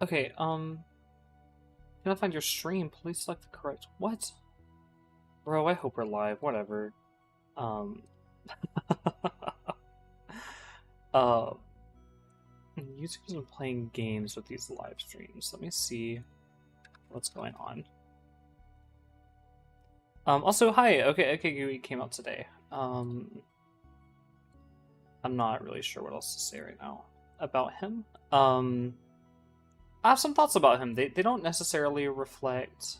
Okay, cannot find your stream. Please select the correct. What? Bro, I hope we're live. Whatever. Um, uh, YouTube's been playing games with these live streams. Let me see what's going on. Also, hi. Okay, Gouie came out today. I'm not really sure what else to say right now about him. I have some thoughts about him. They don't necessarily reflect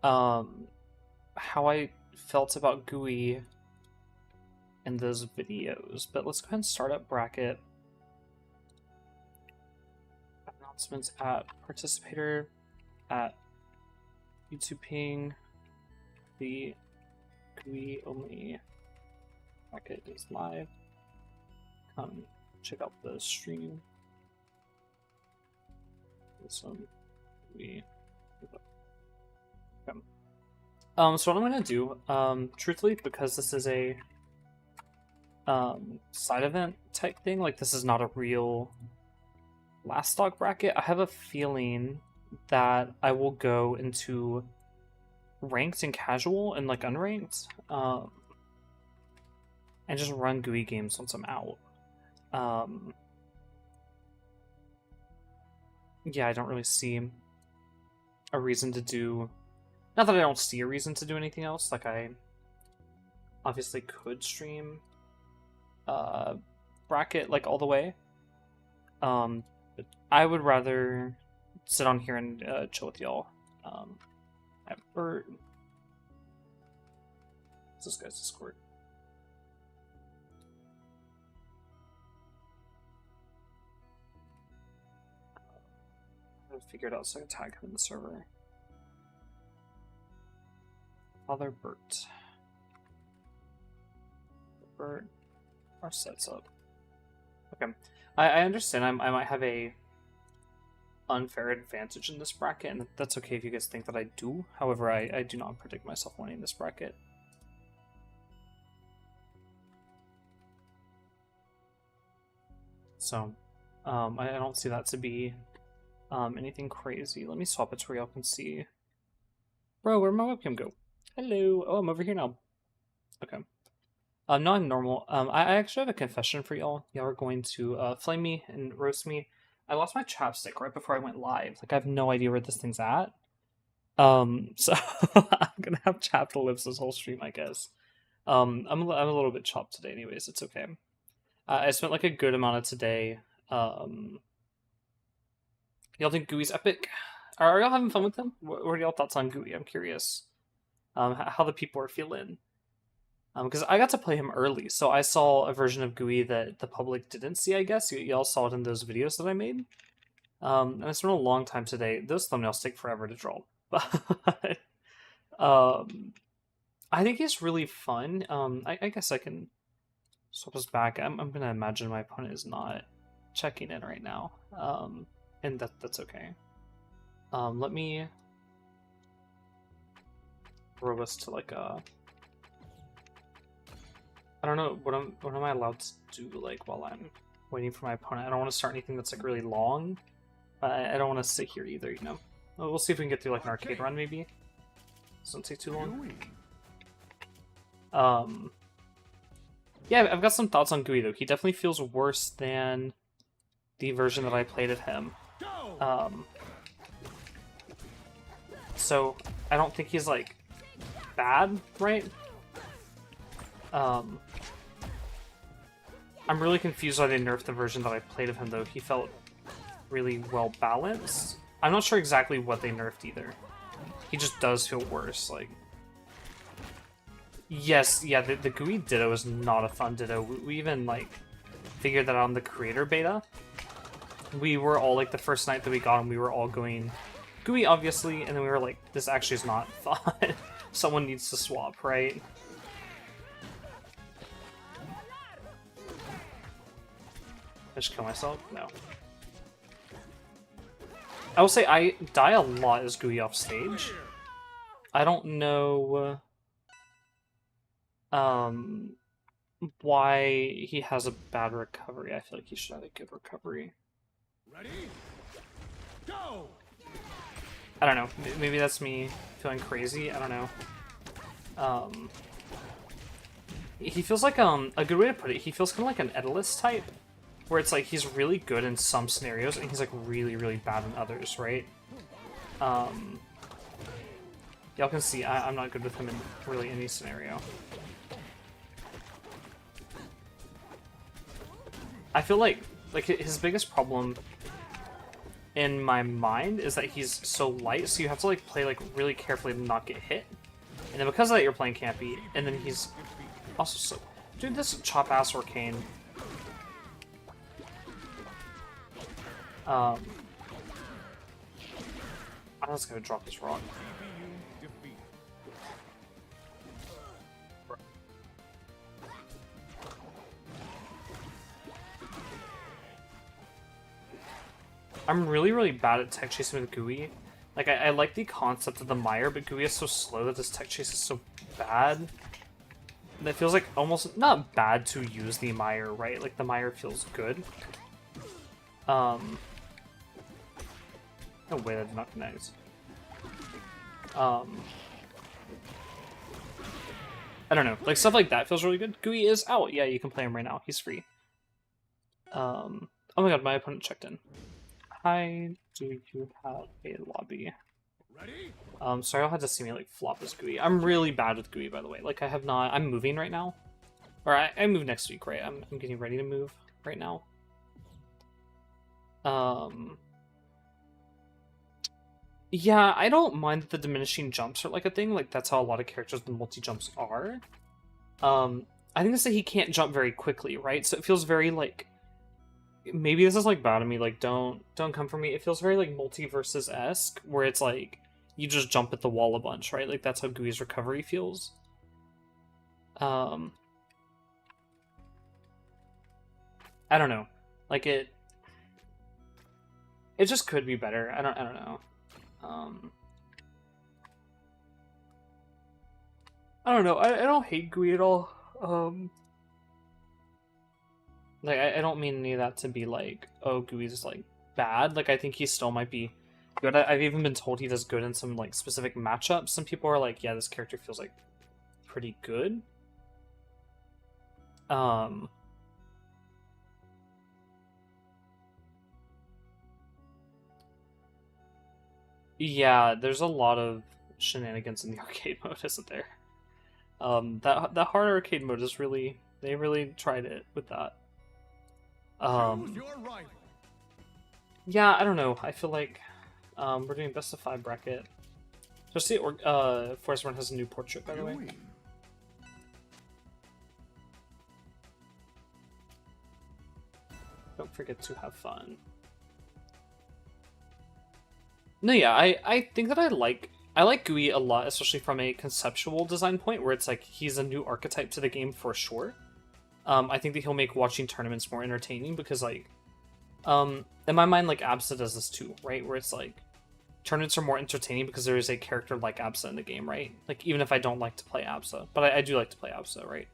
how I felt about Gouie in those videos, but let's go ahead and start up bracket. Announcements at participator at YouTube ping. The Gouie only bracket is live. Come check out the stream. Some Gouie. Okay. So what I'm gonna do, truthfully, because this is a side event type thing, like this is not a real last stock bracket, I have a feeling that I will go into ranked and casual and like unranked, and just run Gouie games once I'm out. Yeah, I don't really see a reason to do. Not that I don't see a reason to do anything else. Like I obviously could stream bracket like all the way. But I would rather sit on here and chill with y'all. What's this guy's Discord? I figured out so I can tag him in the server. Father Bert. Bert. Our sets up. Okay. I understand I might have a unfair advantage in this bracket, and that's okay if you guys think that I do. However, I do not predict myself winning this bracket. So, I don't see that to be anything crazy. Let me swap it to where y'all can see. Bro, where'd my webcam go? Hello. Oh, I'm over here now. Okay. No, I'm normal. I actually have a confession for y'all. Y'all are going to flame me and roast me. I lost my chapstick right before I went live. Like I have no idea where this thing's at. So I'm gonna have chapped lips this whole stream, I guess. I'm a little bit chopped today, anyways. It's okay. I spent like a good amount of today. Y'all think Gouie's epic? Are y'all having fun with him? What are y'all thoughts on Gouie? I'm curious. How the people are feeling. Because I got to play him early, so I saw a version of Gouie that the public didn't see, I guess. Y'all saw it in those videos that I made. And it's been a long time today. Those thumbnails take forever to draw. But I think he's really fun. I guess I can swap us back. I'm going to imagine my opponent is not checking in right now. And that's okay. Let me throw us to like a... I don't know what am I allowed to do like while I'm waiting for my opponent. I don't want to start anything that's like really long. I don't want to sit here either, you know. We'll see if we can get through like an arcade run maybe. Doesn't take too long. Yeah, I've got some thoughts on Gouie though. He definitely feels worse than the version that I played of him. So I don't think he's like bad, right? I'm really confused why they nerfed the version that I played of him, though. He felt really well balanced. I'm not sure exactly what they nerfed either. He just does feel worse, like... Yes, yeah, the Gouie Ditto is not a fun Ditto. We even, like, figured that out on the creator beta. We were all, like, the first night that we got him, we were all going Gouie, obviously, and then we were like, this actually is not fun. Someone needs to swap, right? I just kill myself? No. I will say I die a lot as Gouie off stage. I don't know why he has a bad recovery. I feel like he should have a good recovery. Ready? Go! I don't know. Maybe that's me feeling crazy. I don't know. He feels like a good way to put it. He feels kind of like an Edalus type, where it's like he's really good in some scenarios and he's like really really bad in others, right? Y'all can see I'm not good with him in really any scenario. I feel like his biggest problem in my mind is that he's so light, so you have to like play like really carefully to not get hit. And then because of that, you're playing campy, and then he's also so... Dude, this chop-ass Arcane. I'm just gonna drop this rock. I'm really, really bad at tech chasing with Gouie. Like, I like the concept of the mire, but Gouie is so slow that this tech chase is so bad. And it feels like almost not bad to use the mire, right? Like, the mire feels good. No way that did not connect. I don't know. Like, stuff like that feels really good. Gouie is out. Yeah, you can play him right now. He's free. Oh my god, my opponent checked in. Hi, do you have a lobby? Ready? Sorry, I'll have to see me like flop as Gouie. I'm really bad with Gouie, by the way. Like, I have not. I'm moving right now, or I move next week, right? I'm getting ready to move right now. Yeah, I don't mind that the diminishing jumps are like a thing. Like, that's how a lot of characters with multi jumps are. I think it's that he can't jump very quickly, right? So it feels very like. Maybe this is like bad of me, like don't come for me. It feels very like multiverses-esque, where it's like you just jump at the wall a bunch, right? Like that's how Gouie's recovery feels. I don't know. Like it just could be better. I don't know. I don't know. I don't hate Gouie at all. Like, I don't mean any of that to be like, oh, Gouie's like bad. Like, I think he still might be good. I've even been told he does good in some like specific matchups. Some people are like, yeah, this character feels like pretty good. Yeah, there's a lot of shenanigans in the arcade mode, isn't there? That hard arcade mode is really, they really tried it with that. Choose your rival. Yeah, I don't know. I feel like we're doing best of 5 bracket. Just see, Forest Run has a new portrait, by the way. Don't forget to have fun. No, yeah, I think that I like Gouie a lot, especially from a conceptual design point, where it's like he's a new archetype to the game for sure. I think that he'll make watching tournaments more entertaining because, like, in my mind, like, Absa does this too, right? Where it's like, tournaments are more entertaining because there is a character like Absa in the game, right? Like, even if I don't like to play Absa, but I do like to play Absa, right?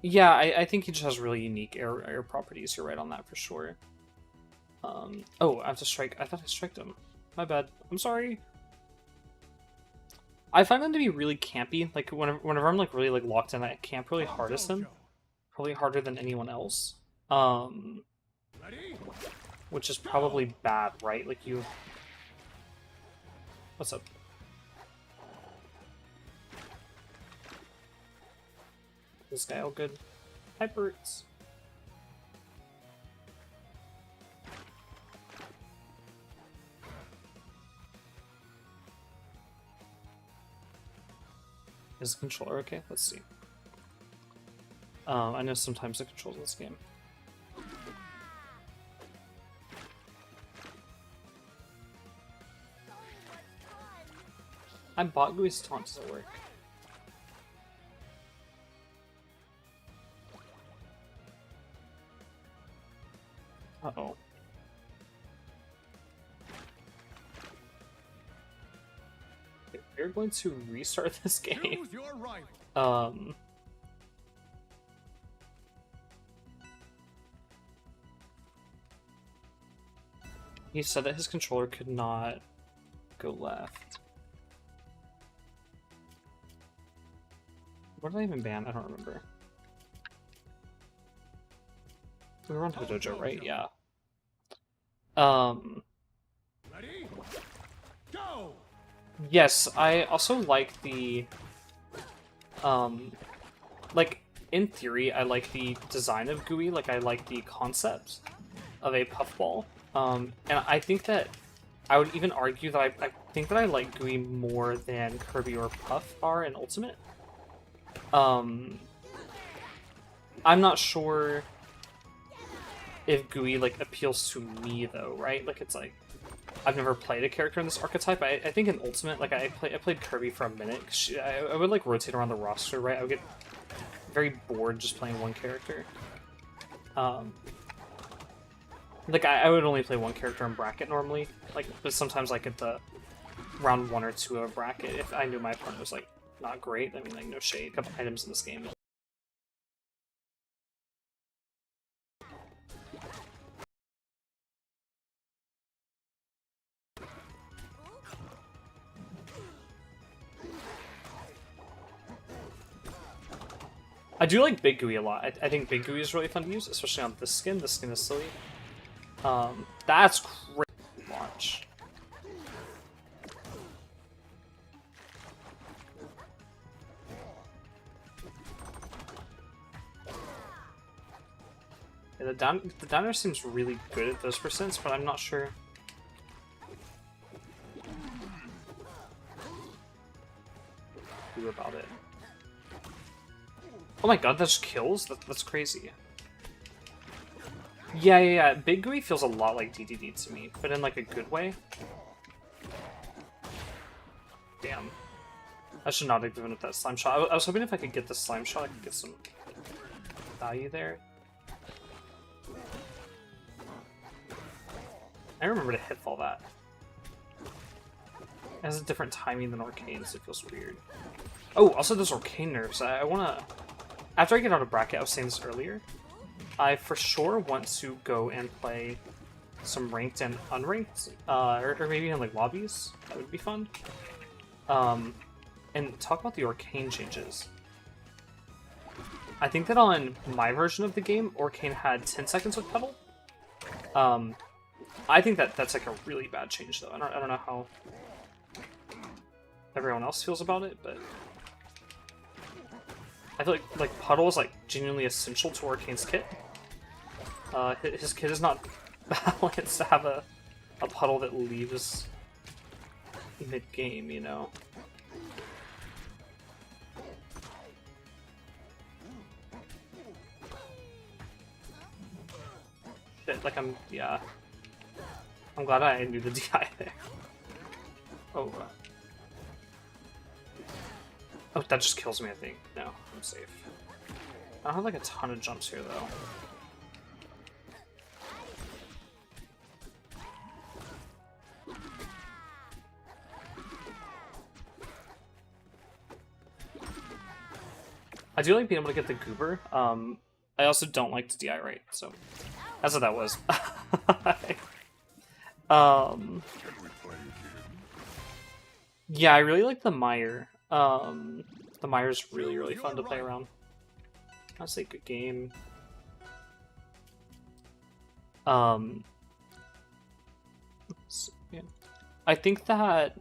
Yeah, I think he just has really unique air properties. You're right on that for sure. Oh, I have to strike. I thought I striked him. My bad. I'm sorry. I find them to be really campy. Like whenever I'm like really like locked in, I camp really hardest him. Probably harder than anyone else. Which is probably bad, right? Like you. What's up? This guy all good. Hi, Berts. Is the controller okay? Let's see. I know sometimes the controls in this game. I bought Gouie's taunt. Does it work? Uh-oh. Are we're going to restart this game. Choose your rival. He said that his controller could not go left. What did I even ban? I don't remember. We were on to the dojo, right? Yeah. Ready? Go! Yes, I also like the like in theory I like the design of Gouie, like I like the concept of a puffball. And I think that I would even argue that I think that I like Gouie more than Kirby or Puff are in Ultimate. I'm not sure if Gouie like appeals to me though, right? Like it's like I've never played a character in this archetype. I think in Ultimate, like I played Kirby for a minute. I would like rotate around the roster, right? I would get very bored just playing one character. Like I would only play one character in bracket normally. Like, but sometimes like at the round 1 or 2 of bracket, if I knew my opponent was like not great, I mean like no shade, a couple items in this game. I do like Big Gouie a lot. I think Big Gouie is really fun to use, especially on this skin. This skin is silly. That's great launch. Yeah, the downer seems really good at those percents, but I'm not sure. Do about it. Oh my god, that just kills? That's crazy. Yeah. Big Gouie feels a lot like DDD to me, but in like a good way. Damn. I should not have given it that slime shot. I was hoping if I could get the slime shot, I could get some value there. I remember to hitfall that. It has a different timing than Arcane, so it feels weird. Oh, also those Arcane nerfs. I wanna... After I get out of bracket, I was saying this earlier, I for sure want to go and play some ranked and unranked, or maybe in like lobbies. That would be fun. And talk about the Arcane changes. I think that on my version of the game, Arcane had 10 seconds with Pedal. I think that that's like a really bad change though. I don't know how everyone else feels about it, but I feel like Puddle is like genuinely essential to Arcane's kit. His kit is not balanced to have a Puddle that leaves mid-game, you know? Shit, like yeah. I'm glad I knew the DI there. Oh. Oh, that just kills me, I think. No, I'm safe. I don't have like a ton of jumps here, though. I do like being able to get the goober. I also don't like to DI right, so that's what that was. Yeah, I really like the Mire. The Mire's really fun to play around. Honestly, good game. Yeah. I think that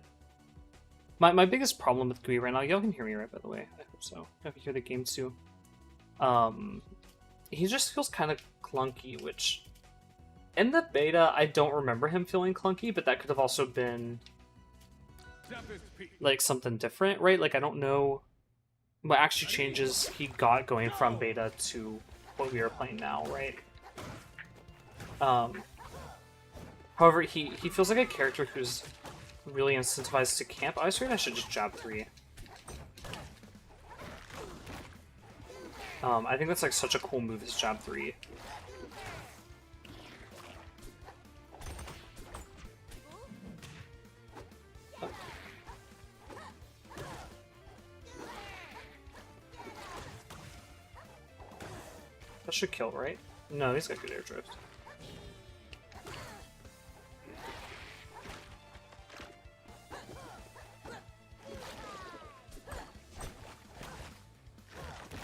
my biggest problem with Gouie right now, y'all can hear me right, by the way. I hope so. I can hear the game too. He just feels kind of clunky, which in the beta I don't remember him feeling clunky, but that could have also been like something different, right? Like I don't know what actually changes he got going from beta to what we are playing now, right? However, he feels like a character who's really incentivized to camp. I was figured I should just jab 3. I think that's like such a cool move, is jab 3. That should kill, right? No, he's got good air drift.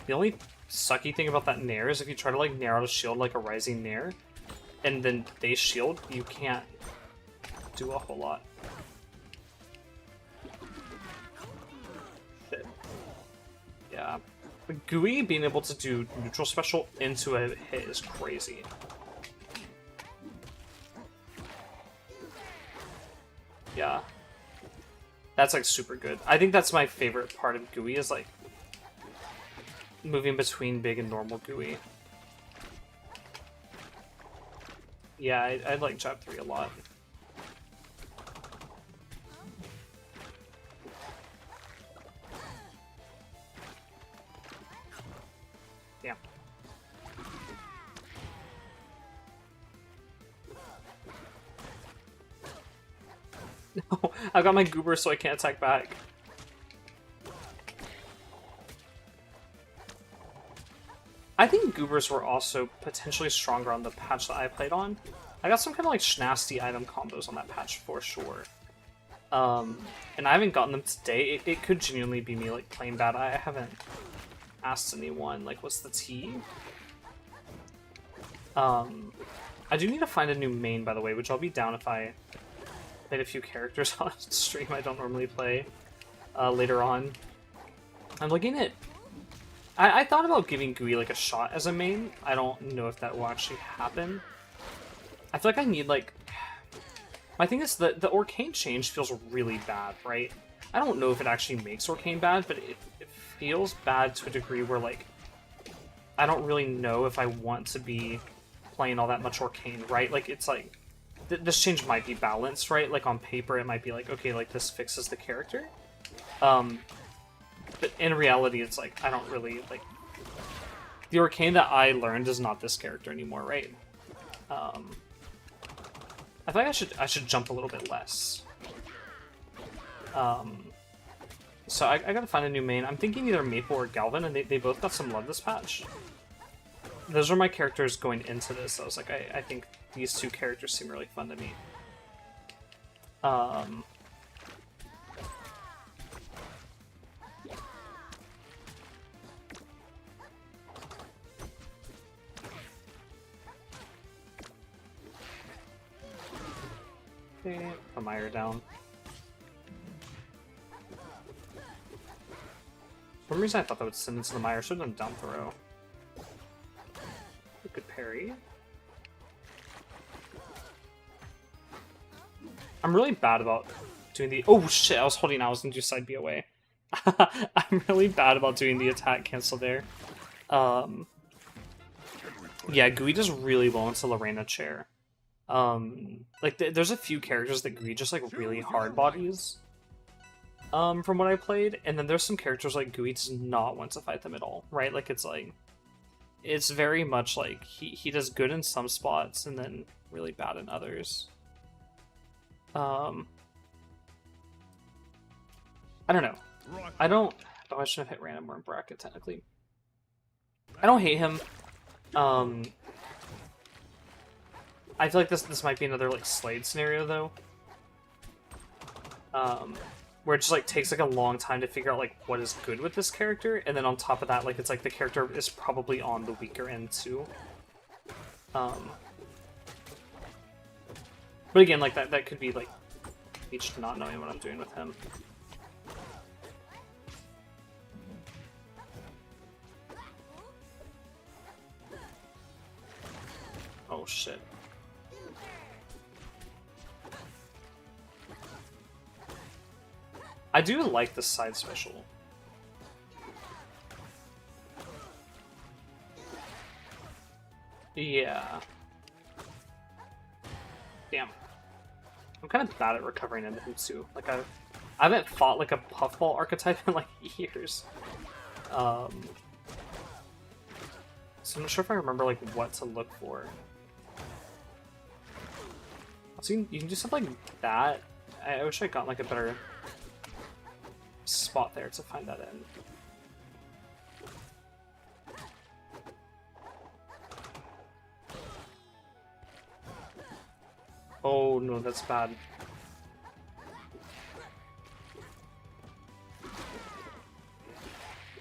The only sucky thing about that nair is if you try to like nair out a shield like a rising nair, and then they shield, you can't do a whole lot. Shit. Yeah. But Gouie being able to do neutral special into a hit is crazy. Yeah. That's like super good. I think that's my favorite part of Gouie is like moving between big and normal Gouie. Yeah, I like Jab 3 a lot. Yeah. No, I got my Goober so I can't attack back. I think Goobers were also potentially stronger on the patch that I played on. I got some kind of like schnasty item combos on that patch for sure. And I haven't gotten them today. It could genuinely be me like playing bad. I haven't asked anyone like what's the tea. I do need to find a new main, by the way, which I'll be down if I played a few characters on stream I don't normally play later on. I'm looking at... I thought about giving Gouie like a shot as a main. I don't know if that will actually happen. I feel like I need like... My thing is that the Arcane change feels really bad, right? I don't know if it actually makes Arcane bad, but it feels bad to a degree where like... I don't really know if I want to be playing all that much Arcane, right? Like it's like... This change might be balanced, right? Like on paper it might be like, okay, like this fixes the character. But in reality, it's like, I don't really, like... The Arcane that I learned is not this character anymore, right? I think I should jump a little bit less. So I gotta find a new main. I'm thinking either Maple or Galvin, and they both got some love this patch. Those are my characters going into this. I was like, I think these two characters seem really fun to me. Okay, put Meyer down. For some reason I thought that would send into the Meyer, should have done down throw. Good parry. I'm really bad about doing the... Oh shit, I was holding out, I was gonna do side B away. I'm really bad about doing the attack cancel there. Yeah, Gouie does really well into Lorena chair. Like there's a few characters that Gouie just like really hard bodies. From what I played, and then there's some characters like Gouie does not want to fight them at all, right? Like it's very much like he does good in some spots and then really bad in others. I don't know. Oh, I shouldn't have hit random or in bracket technically. I don't hate him. I feel like this might be another like Slade scenario though. Where it just like takes like a long time to figure out like what is good with this character, and then on top of that, like it's like the character is probably on the weaker end too. But again, like that could be like me just not knowing what I'm doing with him. Oh shit. I do like the side special. Yeah. Damn. I'm kind of bad at recovering into him too. Like I haven't fought like a puffball archetype in like years. So I'm not sure if I remember like what to look for. So you can do something like that. I wish I got like a better spot there to find that in. Oh no, that's bad.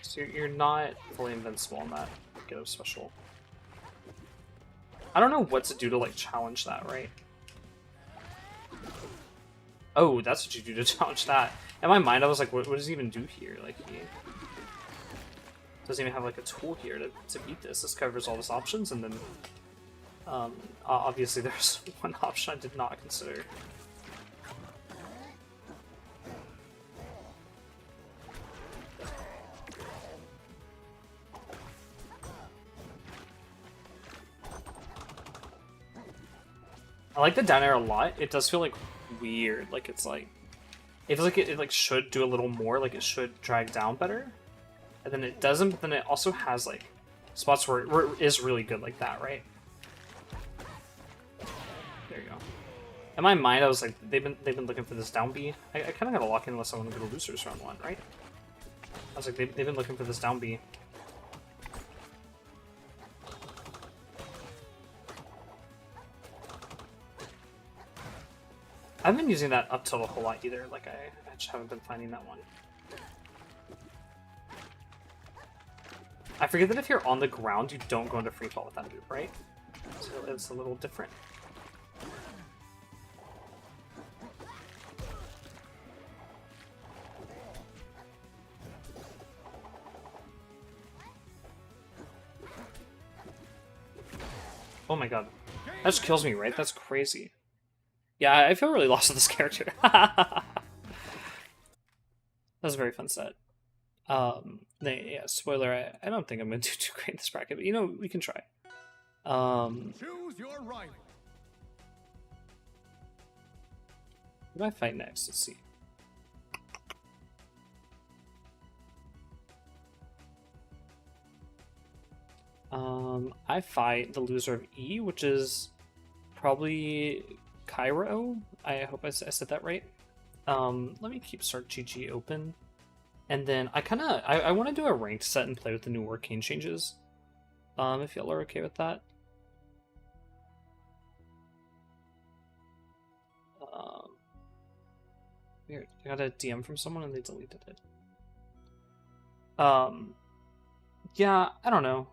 So you're not fully invincible on that get a special. I don't know what to do to like challenge that, right? Oh, that's what you do to challenge that. In my mind, I was like, what does he even do here? Like, he doesn't even have like a tool here to beat this. This covers all his options, and then obviously there's one option I did not consider. I like the down air a lot. It does feel like weird. Like it's like it feels like it like should do a little more. Like it should drag down better, and then it doesn't. But then it also has like spots where it is really good like that, right? There you go. In my mind, I was like, they've been looking for this down B. I kind of gotta lock in unless I want to go to losers round 1, right? I was like, they've been looking for this down B. I haven't been using that up tilt a whole lot either. Like I just haven't been finding that one. I forget that if you're on the ground, you don't go into free fall with that move, right? So it's a little different. Oh my god. That just kills me, right? That's crazy. Yeah, I feel really lost with this character. That was a very fun set. Yeah, spoiler, I don't think I'm gonna do too great in this bracket, but you know, we can try. Choose your rival. Who do I fight next? Let's see. I fight the loser of E, which is probably Cairo. I hope I said that right. Let me keep Start GG open. And then I want to do a ranked set and play with the new arcane changes. If y'all are okay with that. Weird. I got a DM from someone and they deleted it. Yeah, I don't know.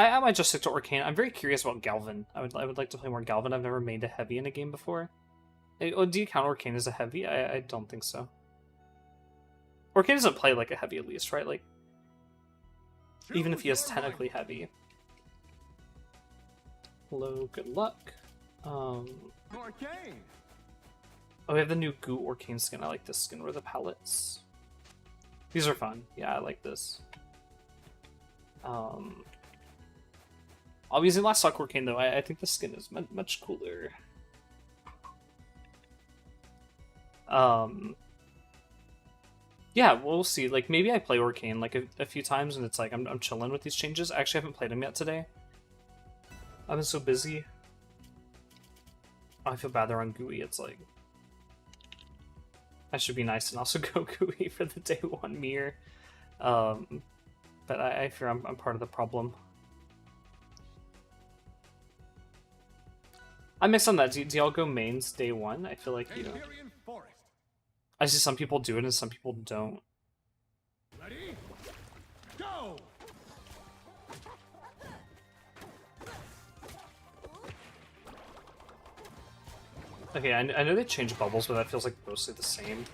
I might just stick to Arcane. I'm very curious about Galvin. I would like to play more Galvin. I've never made a heavy in a game before. Oh, do you count Arcane as a heavy? I don't think so. Arcane doesn't play like a heavy at least, right? Like, even if he is technically heavy. Hello, good luck. Arcane. Oh, we have the new Gouie Arcane skin. I like this skin with the palettes. These are fun. Yeah, I like this. I'll be using last stock Arcane though. I think the skin is much cooler. Yeah, we'll see. Like maybe I play Arcane like a few times and it's like I'm chilling with these changes. I actually haven't played them yet today. I've been so busy. Oh, I feel bad they're on Gouie. It's like I should be nice and also go Gouie for the day 1 mirror. But I fear I'm part of the problem. I mixed on that. Do y'all go mains day 1? I feel like, you know, I see some people do it and some people don't. Ready? Go! Okay, I know they changed bubbles, but that feels like mostly the same.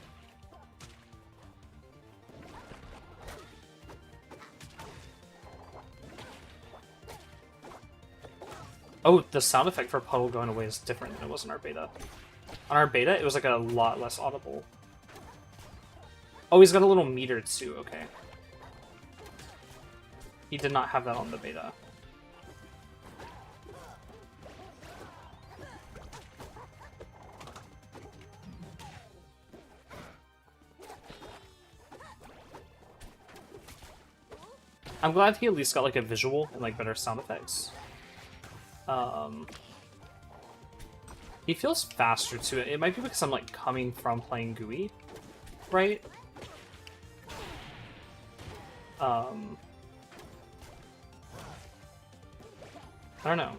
Oh, the sound effect for Puddle going away is different than it was in our beta. On our beta, it was like a lot less audible. Oh, he's got a little meter too, okay. He did not have that on the beta. I'm glad he at least got like a visual and like better sound effects. He feels faster too. It might be because I'm like coming from playing Gouie, right? I don't know.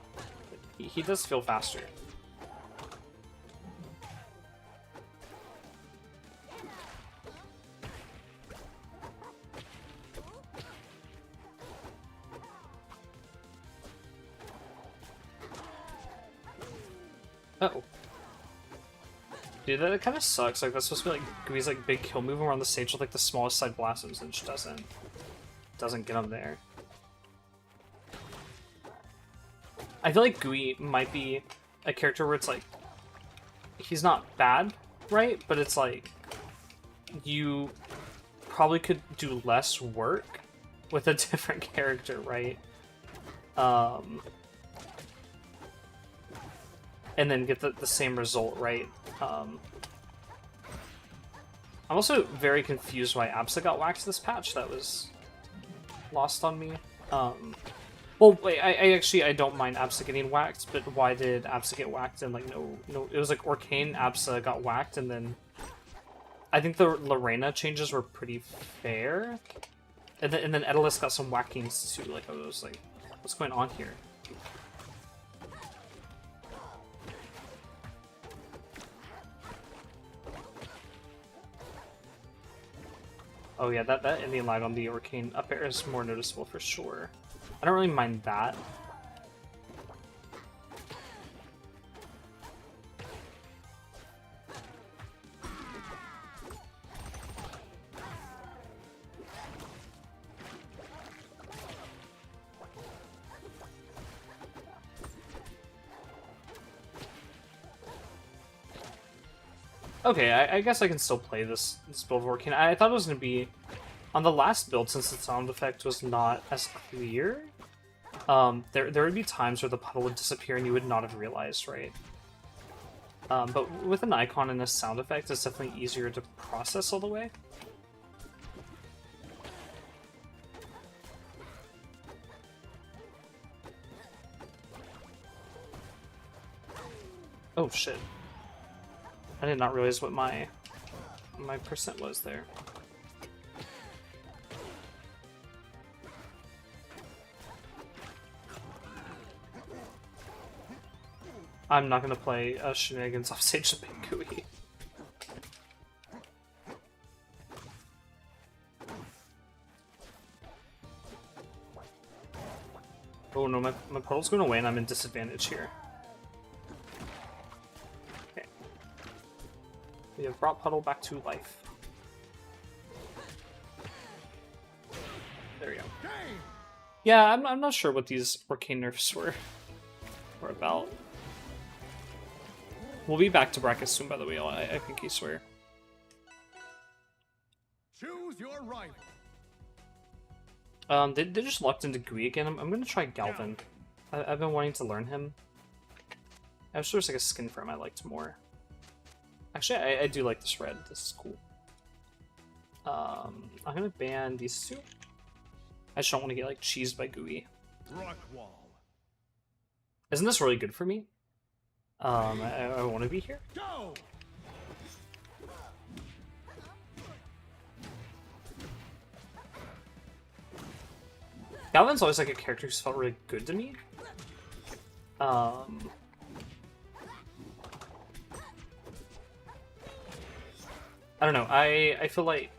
He does feel faster. Uh-oh. Dude, that kind of sucks. Like, that's supposed to be, like, Gouie's, like, big kill move around the stage with, like, the smallest side blossoms, and it just doesn't get him there. I feel like Gouie might be a character where it's, like, he's not bad, right? But it's, like, you probably could do less work with a different character, right? And then get the same result, right? I'm also very confused why Absa got whacked this patch. That was lost on me. Well, wait, I don't mind Absa getting whacked, but why did Absa get whacked? And like, no, it was like Arcane Absa got whacked, and then I think the Lorena changes were pretty fair, and then Edelus got some whackings too. Like, I was like, what's going on here? Oh yeah, that ending lag on the Arcane up air is more noticeable for sure. I don't really mind that. Okay, I guess I can still play this build of Arcane. I thought it was going to be... On the last build, since the sound effect was not as clear, there would be times where the puddle would disappear and you would not have realized, right? But with an icon and a sound effect, it's definitely easier to process all the way. Oh shit. I did not realize what my percent was there. I'm not gonna play shenanigans off stage to pick Gouie. Oh no, my puddle's going away and I'm in disadvantage here. Okay. We have brought Puddle back to life. There we go. Yeah, I'm not sure what these Arcane nerfs were about. We'll be back to brackets soon, by the way, I think I swear. Choose your rival. They just locked into Gouie again. I'm gonna try Galvin. I've been wanting to learn him. I wish there was like a skin for him I liked more. Actually, I do like this red. This is cool. I'm gonna ban these two. I just don't want to get like cheesed by Gouie. Rock wall. Isn't this really good for me? I want to be here. Go! Galvin's always like a character who's felt really good to me. I don't know. I feel like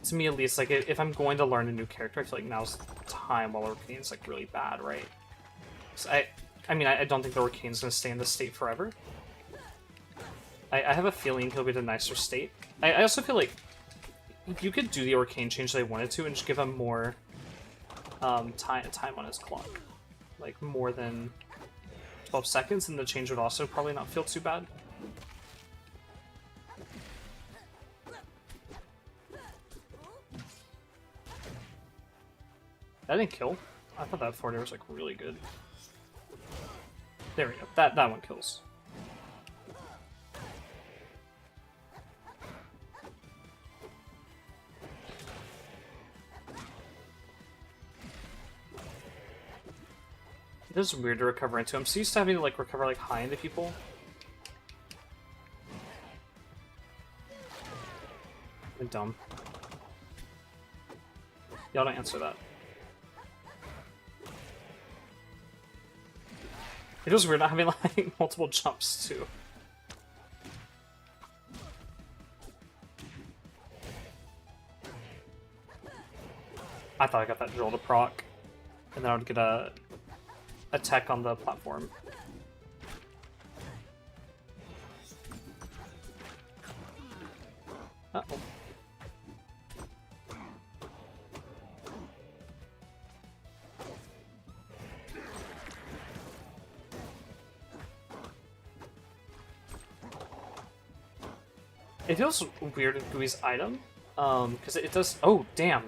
to me at least, like if I'm going to learn a new character, I feel like now's the time while Arcane's like really bad, right? So I mean, I don't think the Arcane's gonna stay in this state forever. I have a feeling he'll be at a nicer state. I also feel like you could do the Arcane change they wanted to and just give him more time on his clock. Like more than 12 seconds, and the change would also probably not feel too bad. That didn't kill. I thought that forward air was like really good. There we go. That one kills. It is weird to recover into. I'm so used to having to like recover like high into people. I'm dumb. Y'all don't answer that. It was weird not having like multiple jumps too. I thought I got that drill to proc, and then I would get a tech on the platform. Uh-oh. It feels weird with Gouie's item, because it does. Oh damn,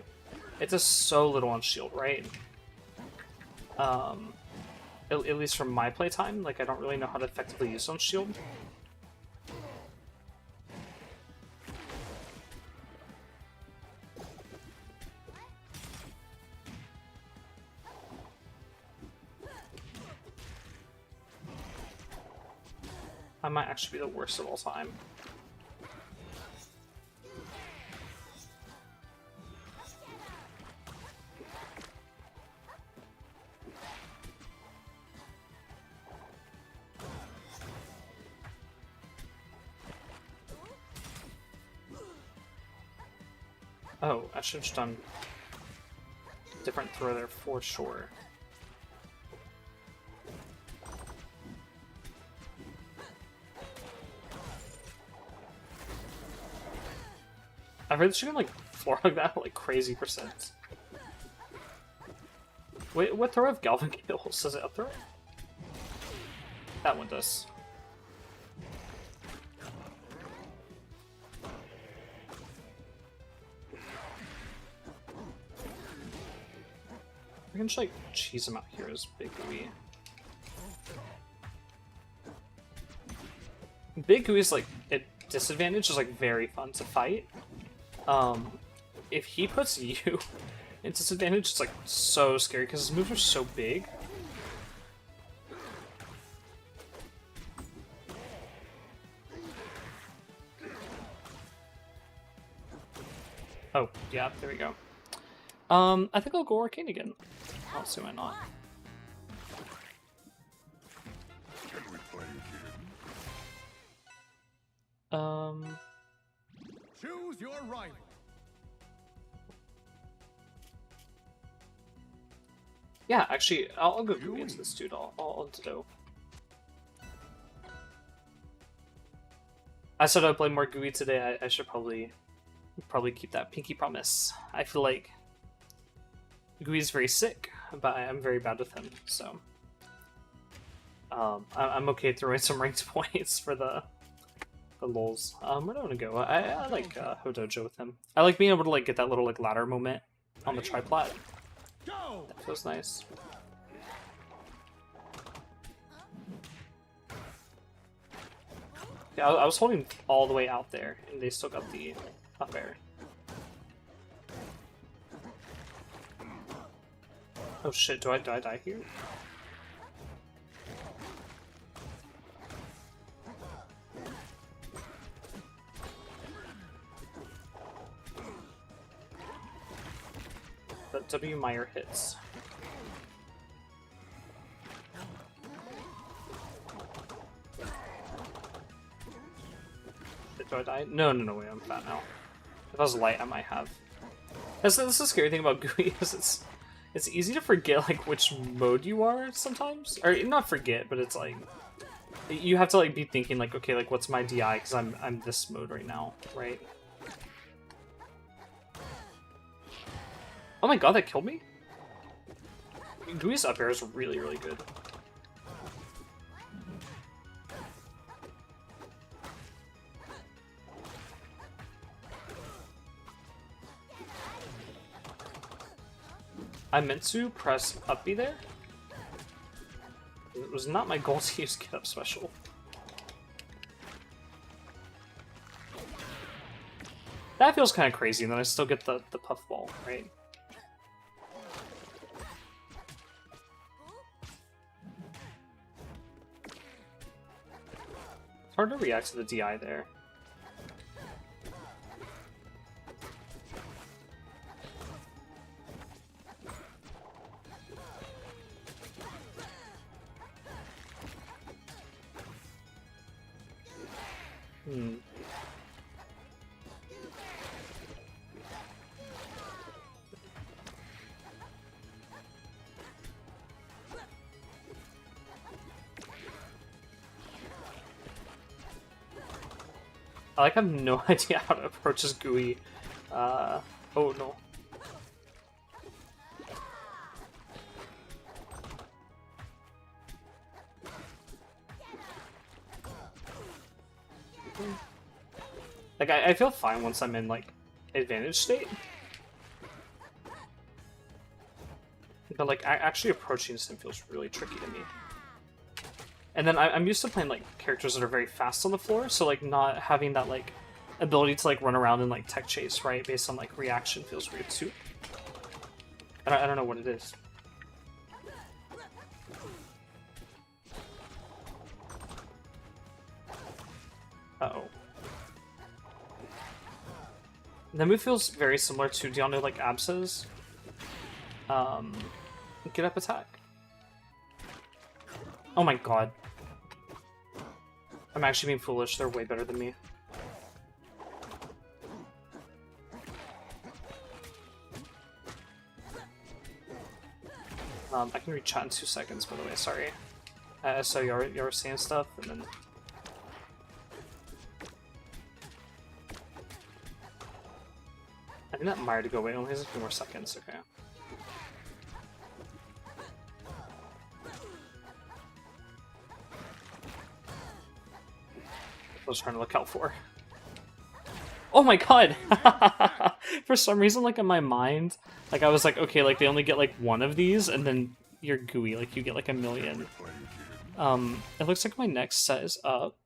it does so little on shield, right? At least from my playtime, like I don't really know how to effectively use on shield. I might actually be the worst of all time. Oh, I should have just done different throw there for sure. I've heard that you can like floor like that like crazy percent. Wait, what throw of Galvin kills? Does it up throw? That one does. I can just like cheese him out here as Big Gouie. Big Gouie's like at disadvantage is like very fun to fight. If he puts you in disadvantage, it's like so scary because his moves are so big. Oh, yeah, there we go. I think I'll go Arcane again. I don't see why not. Can we play again? Choose your rival. Yeah, actually, I'll go Gouie into this dude. I'll do. I said I'd play more Gouie today. I should probably keep that pinky promise. I feel like Gouie's very sick, but I'm very bad with him, so I'm okay throwing some ranked points for the lulz. Where do I want to go? I like Hodojo with him. I like being able to like get that little like ladder moment on the triplat. That feels nice. Yeah, I was holding all the way out there, and they still got the up air. Oh shit, do I die here? But W Meyer hits. Do I die? No, wait, I'm fat now. If I was light, I might have. That's the scary thing about Gouie is it's easy to forget like which mode you are sometimes, or not forget, but it's like you have to like be thinking like, okay, like what's my DI because I'm this mode right now, right? Oh my god, that killed me? Gouie's up air is really, really good. I meant to press up B there. It was not my goal to use Get Up Special. That feels kind of crazy, and then I still get the puffball, right? It's hard to react to the DI there. I like have no idea how to approach this Gouie. Oh no. Like, I feel fine once I'm in, like, advantage state. But, like, actually approaching this thing feels really tricky to me. And then I'm used to playing, like, characters that are very fast on the floor, so, like, not having that, like, ability to, like, run around and, like, tech chase, right, based on, like, reaction feels weird, too. I don't know what it is. Uh-oh. The move feels very similar to, do y'all know, like, Absa's? Get up attack. Oh my god. I'm actually being foolish, they're way better than me. I can read chat in 2 seconds, by the way, sorry. So you were saying stuff, and then... I think that Mire to go away only has a few more seconds, okay. I was trying to look out for. Oh my god! For some reason, like, in my mind, like, I was like, okay, like, they only get, like, one of these, and then you're Gouie, like, you get, like, a million. It looks like my next set is up.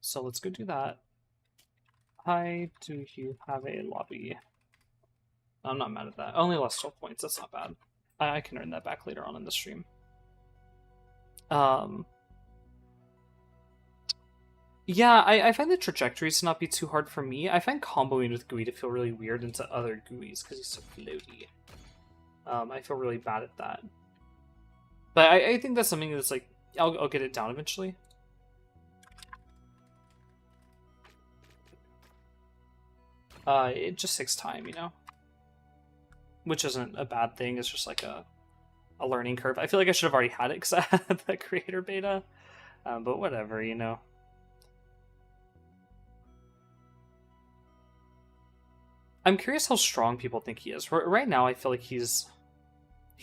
So let's go do that. Hi, do you have a lobby? I'm not mad at that. I only lost 12 points, that's not bad. I can earn that back later on in the stream. Yeah, I find the trajectories to not be too hard for me. I find comboing with Gouie to feel really weird into other Gouies because he's so floaty. I feel really bad at that. But I think that's something that's like, I'll get it down eventually. It just takes time, you know? Which isn't a bad thing, it's just like a learning curve. I feel like I should have already had it because I had the creator beta. But whatever, you know? I'm curious how strong people think he is. Right now, I feel like he's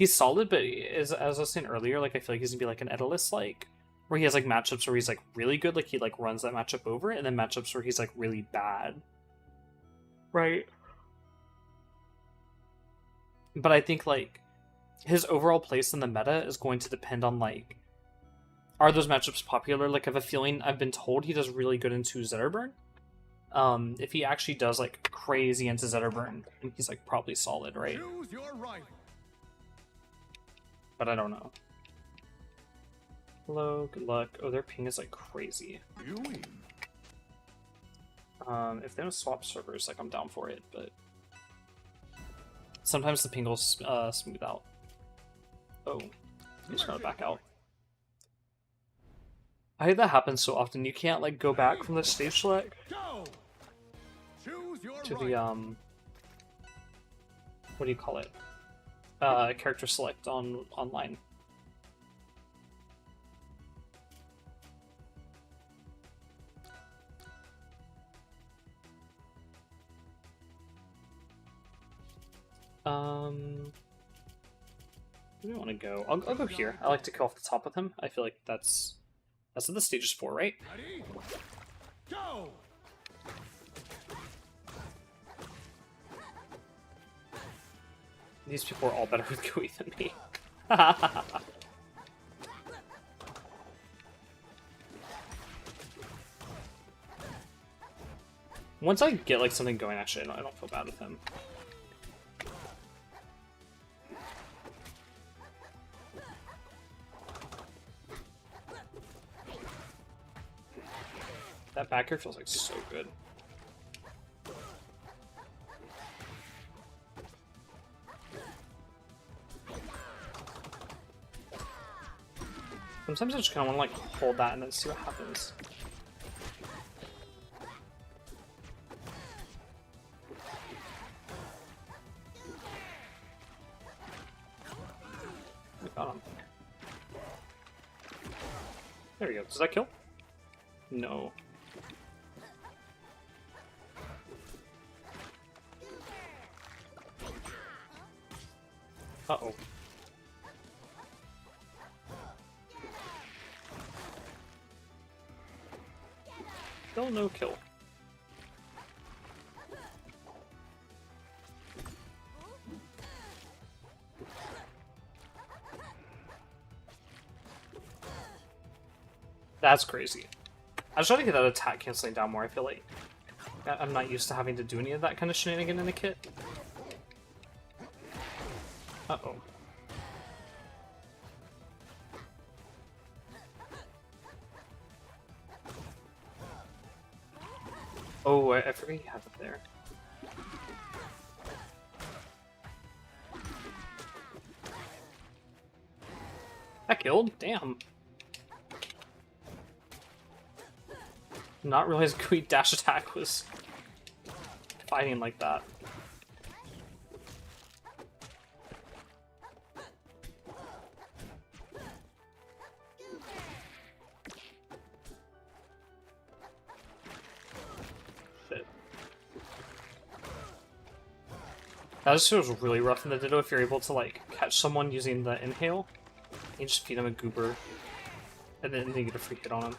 solid, but as I was saying earlier, like I feel like he's gonna be like an Edelus, like where he has like matchups where he's like really good, like he like runs that matchup over, and then matchups where he's like really bad. Right. But I think like his overall place in the meta is going to depend on like, are those matchups popular? Like I have a feeling, I've been told he does really good into Zetterburn. If he actually does like crazy into Zetterburn, he's like probably solid, right? Choose your rival. But I don't know. Hello, good luck. Oh, their ping is like crazy. Gouie. If they don't swap servers, like I'm down for it, but sometimes the ping will smooth out. Oh, I'm just gonna back out. I hate that happens so often. You can't like go back from the stage select to the what do you call it? Character select on online. Where do I want to go? I'll go here. I like to go off the top with him. I feel like that's what the stage is for, right? Ready? Go! These people are all better with Gouie than me. Once I get like something going, actually, I don't feel bad with him. That back air feels like so good. Sometimes I just kind of want to like hold that and then see what happens. We got him. There we go. Does that kill? No. Uh-oh. Still no kill. That's crazy. I was trying to get that attack canceling down more. I feel like I'm not used to having to do any of that kind of shenanigan in a kit. Uh-oh. Oh, I forgot you have it there. That killed? Damn. Not realize Gouie dash attack was fighting like that. Shit. That just feels really rough in the Ditto if you're able to like catch someone using the inhale. You just feed them a goober, and then you get a free hit on them.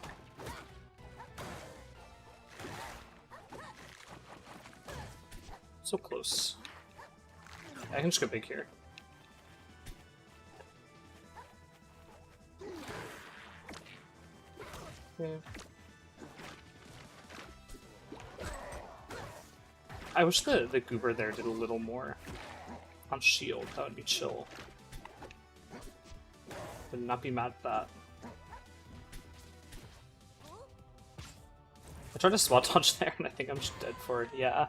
So close. I can just go big here. Okay. I wish the goober there did a little more on shield. That would be chill. Would not be mad at that. I tried to spot dodge there, and I think I'm just dead for it. Yeah.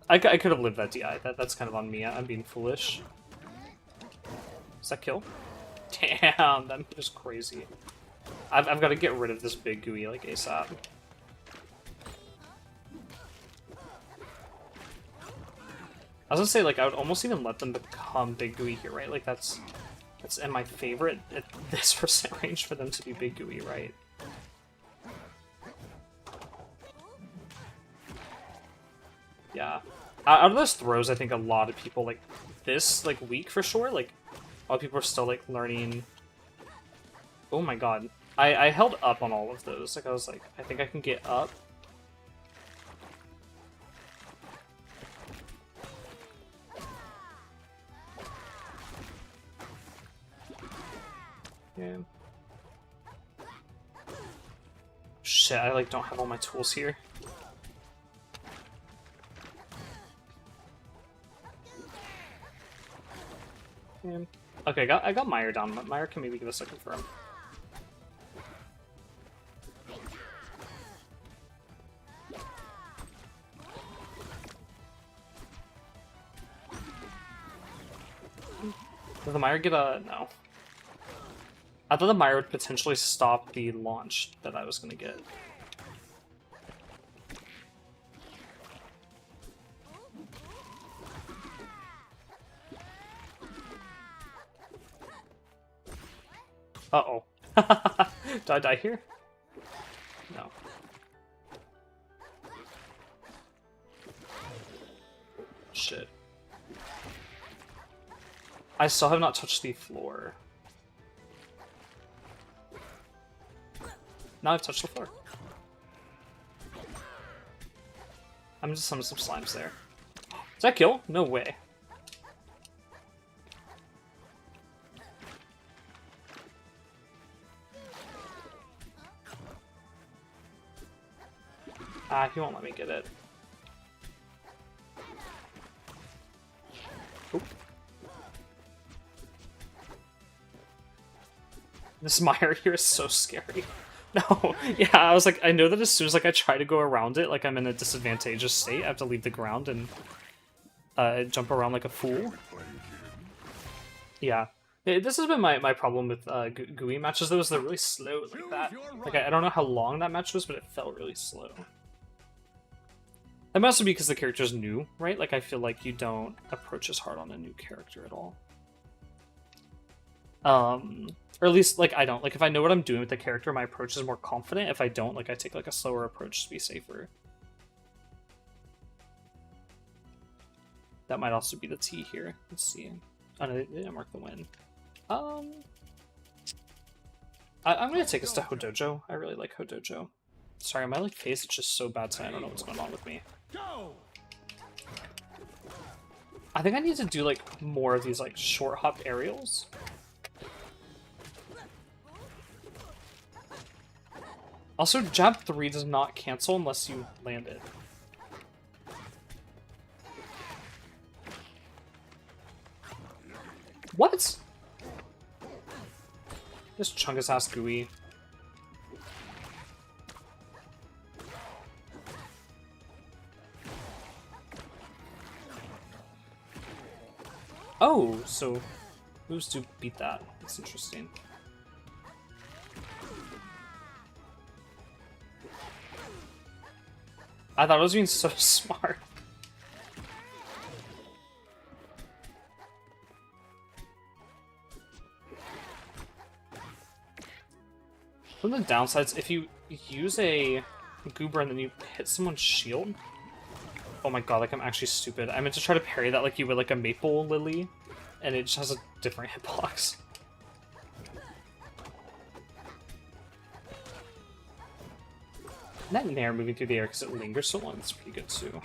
I could have lived that DI. That's kind of on me. I'm being foolish. Does that kill? Damn, that was crazy. I've got to get rid of this big Gouie like ASAP. I was gonna say, like, I would almost even let them become big Gouie here, right? Like, that's in my favorite at this percent range for them to be big Gouie, right? Yeah. Out of those throws, I think a lot of people, like, this, like, week for sure, like, a lot of people are still, like, learning... Oh my god. I held up on all of those. Like, I was like, I think I can get up. Yeah. Shit, I, like, don't have all my tools here. Okay, I got Meyer down, but Meyer can maybe give us a confirm. Did the Meyer get a... no. I thought the Meyer would potentially stop the launch that I was going to get. Uh-oh. Did I die here? No. Shit. I still have not touched the floor. Now I've touched the floor. I'm just summoning some slimes there. Does that kill? No way. Ah, he won't let me get it. Oop. This Meyer here is so scary. No, yeah, I was like, I know that as soon as like I try to go around it, like I'm in a disadvantageous state, I have to leave the ground and jump around like a fool. Yeah. This has been my problem with Gouie matches, though, is they're really slow like that. Like, I don't know how long that match was, but it felt really slow. That must be because the character's new, right? Like, I feel like you don't approach as hard on a new character at all. Or at least, like, I don't. Like, if I know what I'm doing with the character, my approach is more confident. If I don't, like, I take, like, a slower approach to be safer. That might also be the T here. Let's see. Oh, no, they didn't mark the win. I'm gonna take us to Hodojo. I really like Hodojo. Sorry, my, like, face is just so bad tonight. I don't know what's going on with me. Go! I think I need to do, like, more of these, like, short hop aerials. Also, jab 3 does not cancel unless you land it. What? Just chunk his ass Gouie. Oh, so moves to beat that. That's interesting. I thought I was being so smart. One of the downsides, if you use a Goober and then you hit someone's shield... Oh my god, like I'm actually stupid. I meant to try to parry that like you would like a Maple Lily, and it just has a different hitbox. That Nair moving through the air because it lingers so long, that's pretty good too.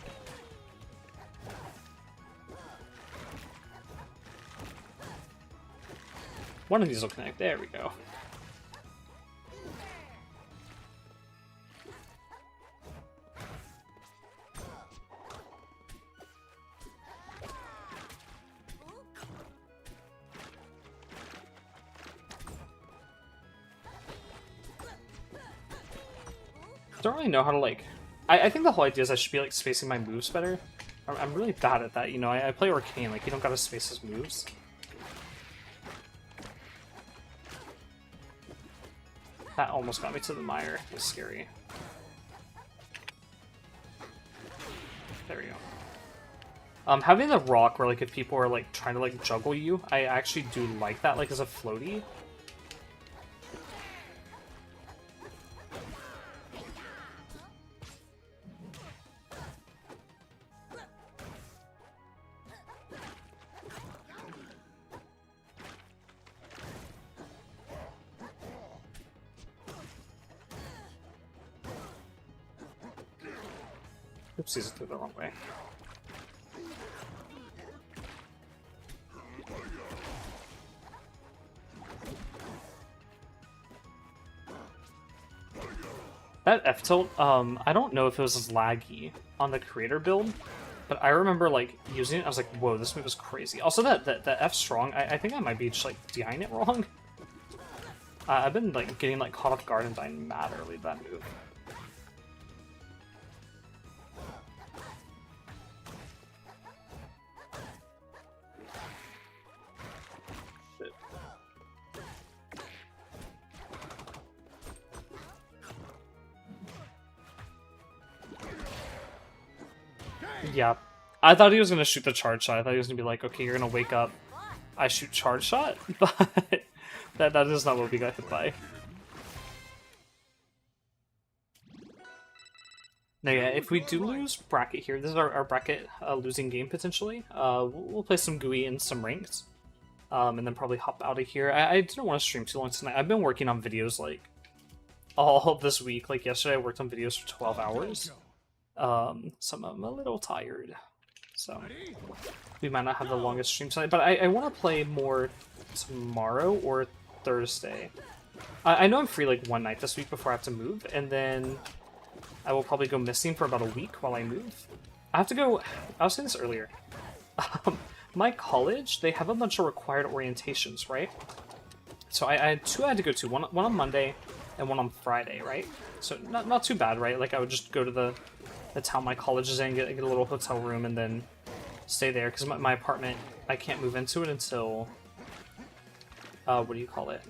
One of these will connect. There we go. Don't really know how to, like... I think the whole idea is I should be, like, spacing my moves better. I'm really bad at that, you know? I play Arcane, like, you don't gotta space his moves. That almost got me to the mire. It was scary. There we go. Having the rock where, like, if people are, like, trying to, like, juggle you, I actually do like that, like, as a floaty. Oopsies, it threw the wrong way. That F-tilt, I don't know if it was as laggy on the creator build, but I remember, like, using it, I was like, whoa, this move is crazy. Also, that F strong, I think I might be just, like, DIing it wrong. I've been, like, getting, like, caught off guard and dying mad early to that move. Yeah. I thought he was going to shoot the charge shot. I thought he was going to be like, okay, you're going to wake up, I shoot charge shot, but that is not what we got hit by. Now, yeah, if we do lose bracket here, this is our bracket losing game, potentially. We'll play some Gouie and some ranked, and then probably hop out of here. I didn't want to stream too long tonight. I've been working on videos, like, all this week. Like, yesterday I worked on videos for 12 hours. So I'm a little tired, so we might not have the longest stream tonight, but I want to play more tomorrow or Thursday. I know I'm free like one night this week before I have to move, and then I will probably go missing for about a week while I move. I have to go, I was saying this earlier, my college, they have a bunch of required orientations, right? So I had two I had to go to, one on Monday and one on Friday, right? So not too bad, right? Like I would just go to the town my college is in, get a little hotel room, and then stay there, because my apartment, I can't move into it until, what do you call it?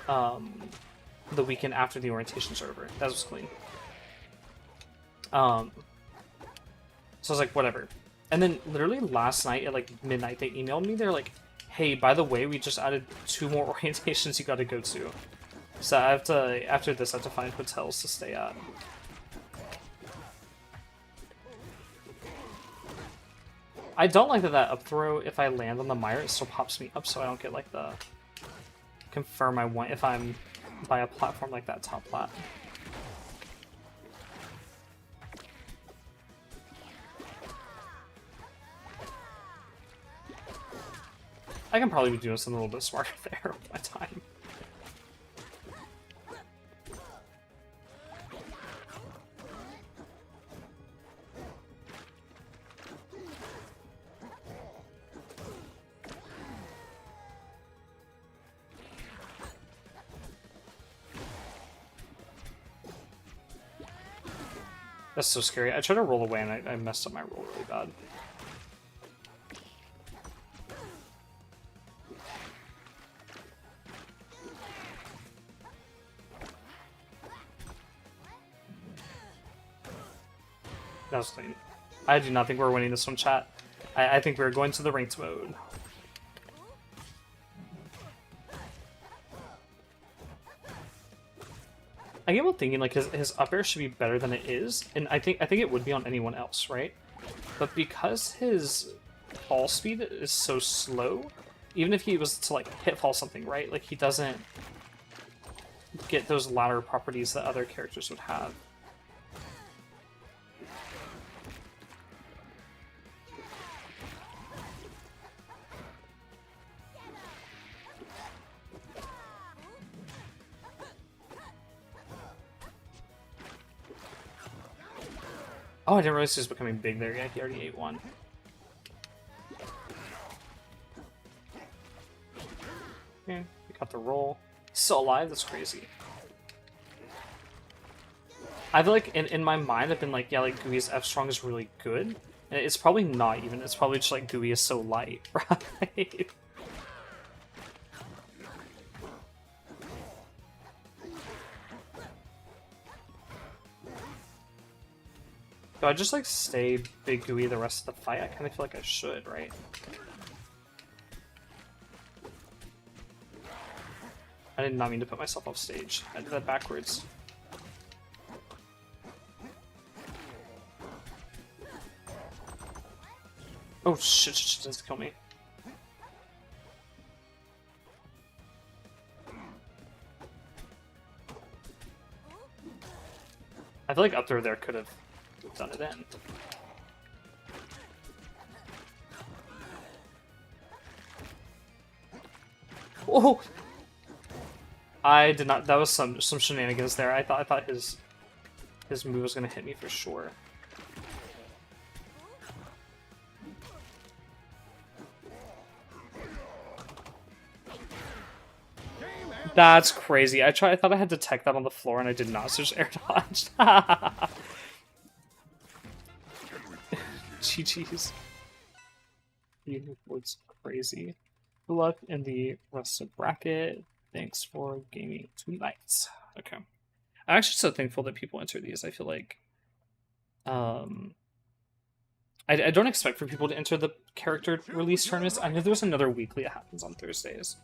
The weekend after the orientation's over. That was clean. So I was like, whatever. And then literally last night at like midnight, they emailed me, they're like, Hey, by the way, we just added 2 more orientations you gotta go to. So I have to, after this, I have to find hotels to stay at. I don't like that up throw, if I land on the mire, it still pops me up, so I don't get like the confirm I want if I'm by a platform like that top plat. I can probably be doing something a little bit smarter there with my time. That's so scary. I tried to roll away and I messed up my roll really bad. That was clean. I do not think we're winning this one, chat. I think we're going to the ranked mode. I get about thinking like his up air should be better than it is, and I think it would be on anyone else, right? But because his fall speed is so slow, even if he was to like hit fall something, right? Like he doesn't get those ladder properties that other characters would have. Oh, I didn't realize he was becoming big there. Yeah, he already ate one. Okay, we got the roll. He's still alive? That's crazy. I feel like in my mind, I've been like, yeah, like Gouie's F strong is really good. And it's probably not even. It's probably just like Gouie is so light, right? Do I just like stay big Gouie the rest of the fight? I kind of feel like I should, right? I did not mean to put myself off stage. I did that backwards. Oh shit, just kill me. I feel like up there could have done it in. Oh! I did not. That was some shenanigans there. I thought his move was gonna hit me for sure. That's crazy. I thought I had to tech that on the floor and I did not, so just air dodged. GG's. It's crazy. Good luck in the rest of bracket. Thanks for gaming tonight. Okay. I'm actually so thankful that people enter these. I feel like I don't expect for people to enter the character release tournaments. I know there's another weekly that happens on Thursdays.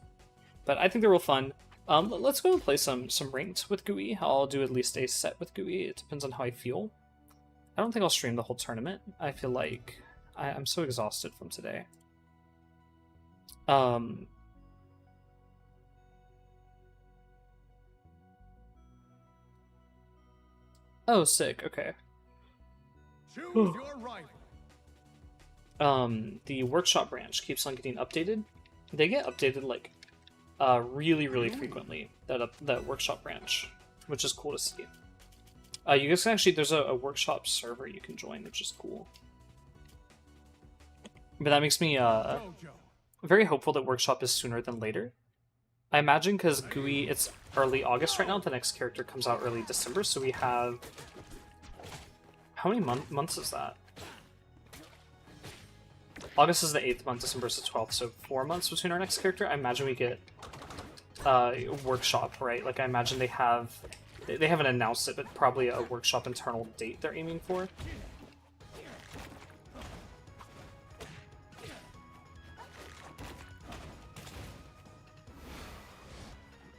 But I think they're real fun. Let's go and play some ranked with Gouie. I'll do at least a set with Gouie. It depends on how I feel. I don't think I'll stream the whole tournament. I feel like I'm so exhausted from today. Oh, sick. Okay. Choose your rival. The workshop branch keeps on getting updated. They get updated like really frequently. That workshop branch, which is cool to see. You guys can actually, there's a workshop server you can join, which is cool. But that makes me very hopeful that workshop is sooner than later. I imagine because Gouie, it's early August right now. The next character comes out early December, so we have... How many months is that? August is the 8th month, December is the 12th, so 4 months between our next character. I imagine we get workshop, right? Like I imagine they haven't announced it, but probably a workshop internal date they're aiming for.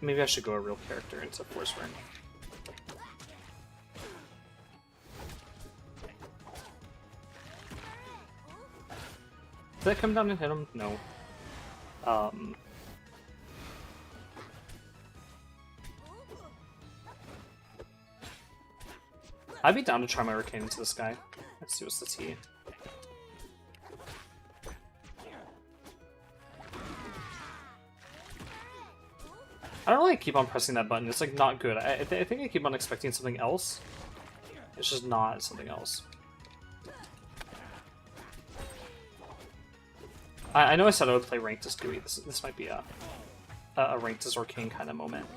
Maybe I should go a real character into Force Rank. Did that come down and hit him? No. I'd be down to try my Arcane into this guy. Let's see what's the T. I don't really keep on pressing that button. It's like not good. I think I keep on expecting something else. It's just not something else. I know I said I would play ranked as Gouie. This might be a ranked as Arcane kind of moment.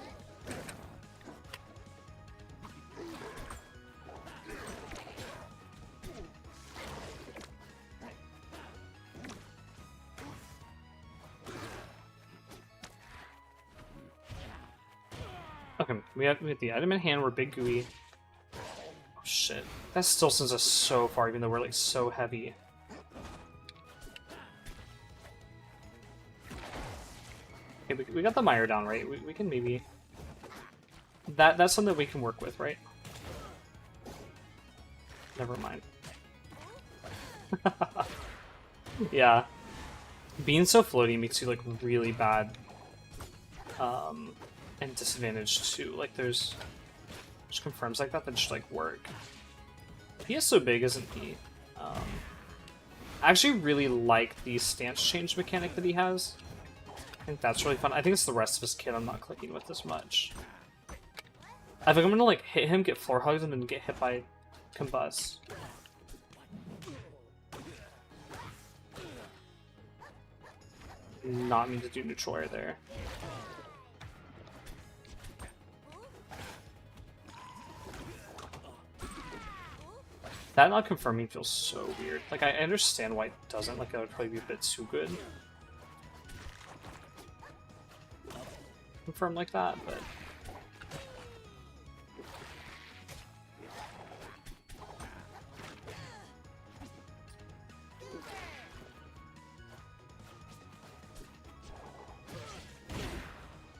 Okay, we have the item in hand. We're big Gouie. Oh shit, that still sends us so far, even though we're like so heavy. Okay, we got the mire down, right? We can maybe... That's something we can work with, right? Never mind. Yeah. Being so floaty makes you, like, really bad. And disadvantaged, too. Like, there's... Just confirms like that just, like, work. He is so big, isn't he? I actually really like the stance change mechanic that he has. I think that's really fun. I think it's the rest of his kit I'm not clicking with as much. I think I'm gonna like hit him, get floor hugs, and then get hit by combust. Not mean to do neutral air there. That not confirming feels so weird. Like I understand why it doesn't. Like that would probably be a bit too good. Confirm like that, but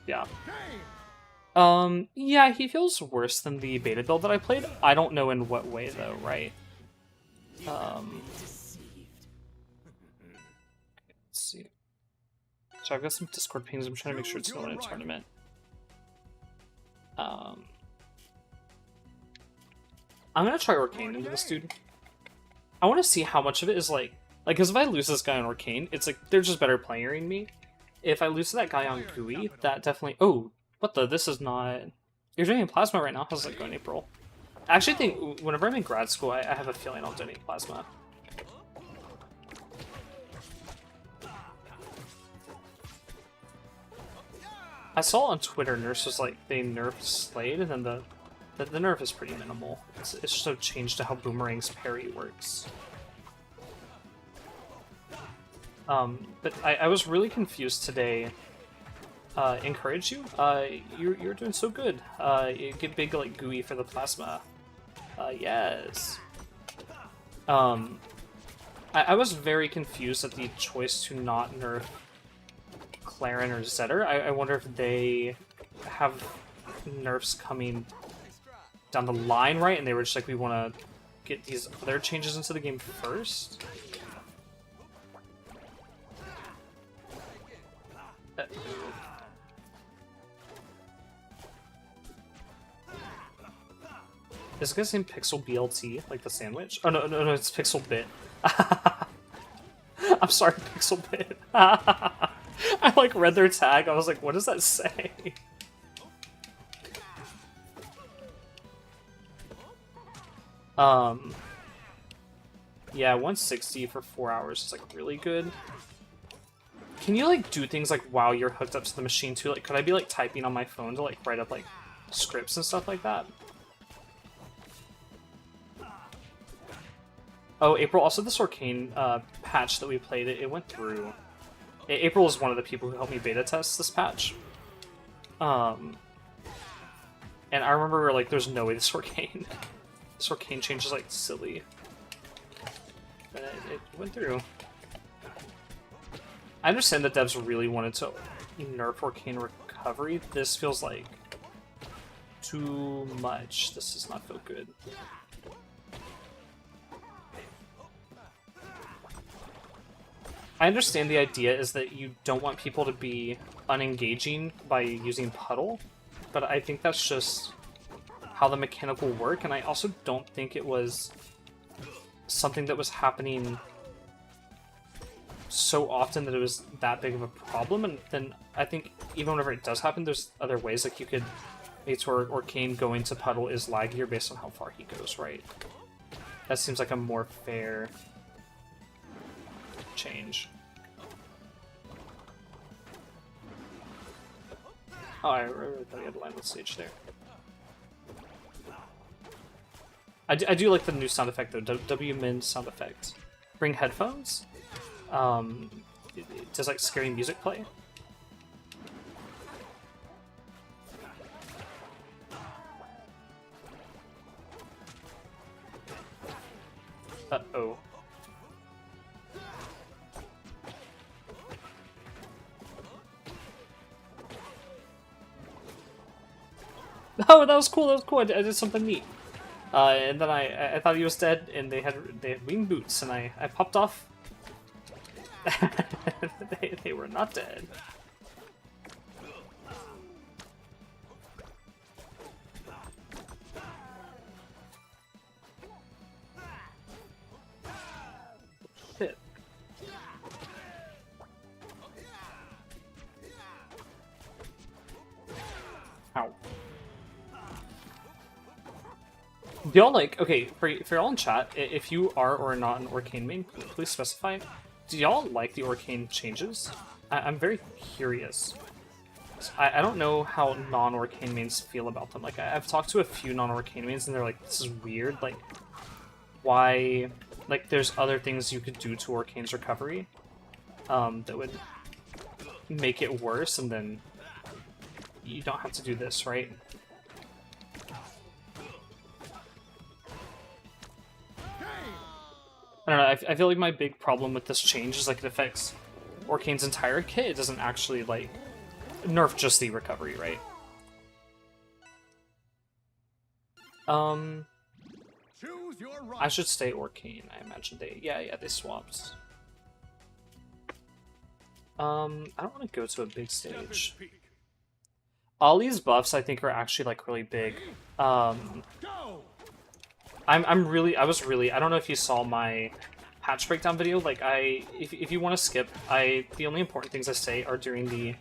yeah. Yeah, he feels worse than the beta build that I played. I don't know in what way though, right? Let's see. So I've got some Discord pings. I'm trying to make sure it's going in a tournament. I'm gonna try Arcane into this dude. I want to see how much of it is like, because if I lose this guy on Arcane, it's like they're just better playing me. If I lose to that guy on Gouie, that definitely. Oh, what the? This is not. You're doing plasma right now. How's it going, April? I actually think whenever I'm in grad school, I have a feeling I'll donate plasma. I saw on Twitter, Nurse was like, they nerfed Slade, and then the nerf is pretty minimal. It's just a change to how Boomerang's parry works. But I was really confused today. Encourage you? You're doing so good. You get big like Gouie for the plasma. Yes. I was very confused at the choice to not nerf Clarin or Zetter. I wonder if they have nerfs coming down the line, right? And they were just like, we want to get these other changes into the game first. Is this guy's name Pixel BLT, like the sandwich? Oh no, it's Pixel Bit. I'm sorry, Pixel Bit. I like read their tag. I was like, what does that say? Yeah, 160 for 4 hours is like really good. Can you like do things like while you're hooked up to the machine too? Like, could I be like typing on my phone to like write up like scripts and stuff like that? Oh, April, also this Arcane patch that we played, it went through. April is one of the people who helped me beta test this patch. And I remember we were like, there's no way this Arcane change is like silly. But it went through. I understand that devs really wanted to nerf Arcane recovery, this feels like too much. This does not feel good. I understand the idea is that you don't want people to be unengaging by using puddle, but I think that's just how the mechanic will work, and I also don't think it was something that was happening so often that it was that big of a problem. And then I think even whenever it does happen, there's other ways, like you could make it where Arcane going to puddle is laggier based on how far he goes, right? That seems like a more fair change. Oh, I really thought you had a line with Sage there. I do like the new sound effect though, W-min sound effect. Bring headphones. Does like scary music play? Uh-oh. Oh, that was cool. That was cool. I did something neat. And then I thought he was dead, and they had wing boots, and I popped off. they were not dead. Shit. Ow. Do y'all like, okay, for y'all in chat, if you are or are not an Arcane main, please specify. Do y'all like the Arcane changes? I'm very curious. I don't know how non-Arcane mains feel about them. Like, I've talked to a few non-Arcane mains and they're like, this is weird, like, why, like, there's other things you could do to Arcane's recovery that would make it worse, and then you don't have to do this, right? I don't know, I feel like my big problem with this change is like it affects Arcane's entire kit. It doesn't actually like nerf just the recovery, right? Choose your right. I should stay Arcane. I imagine they swapped. I don't want to go to a big stage. Ollie's buffs I think are actually like really big. I don't know if you saw my patch breakdown video. Like if you want to skip, the only important things I say are during the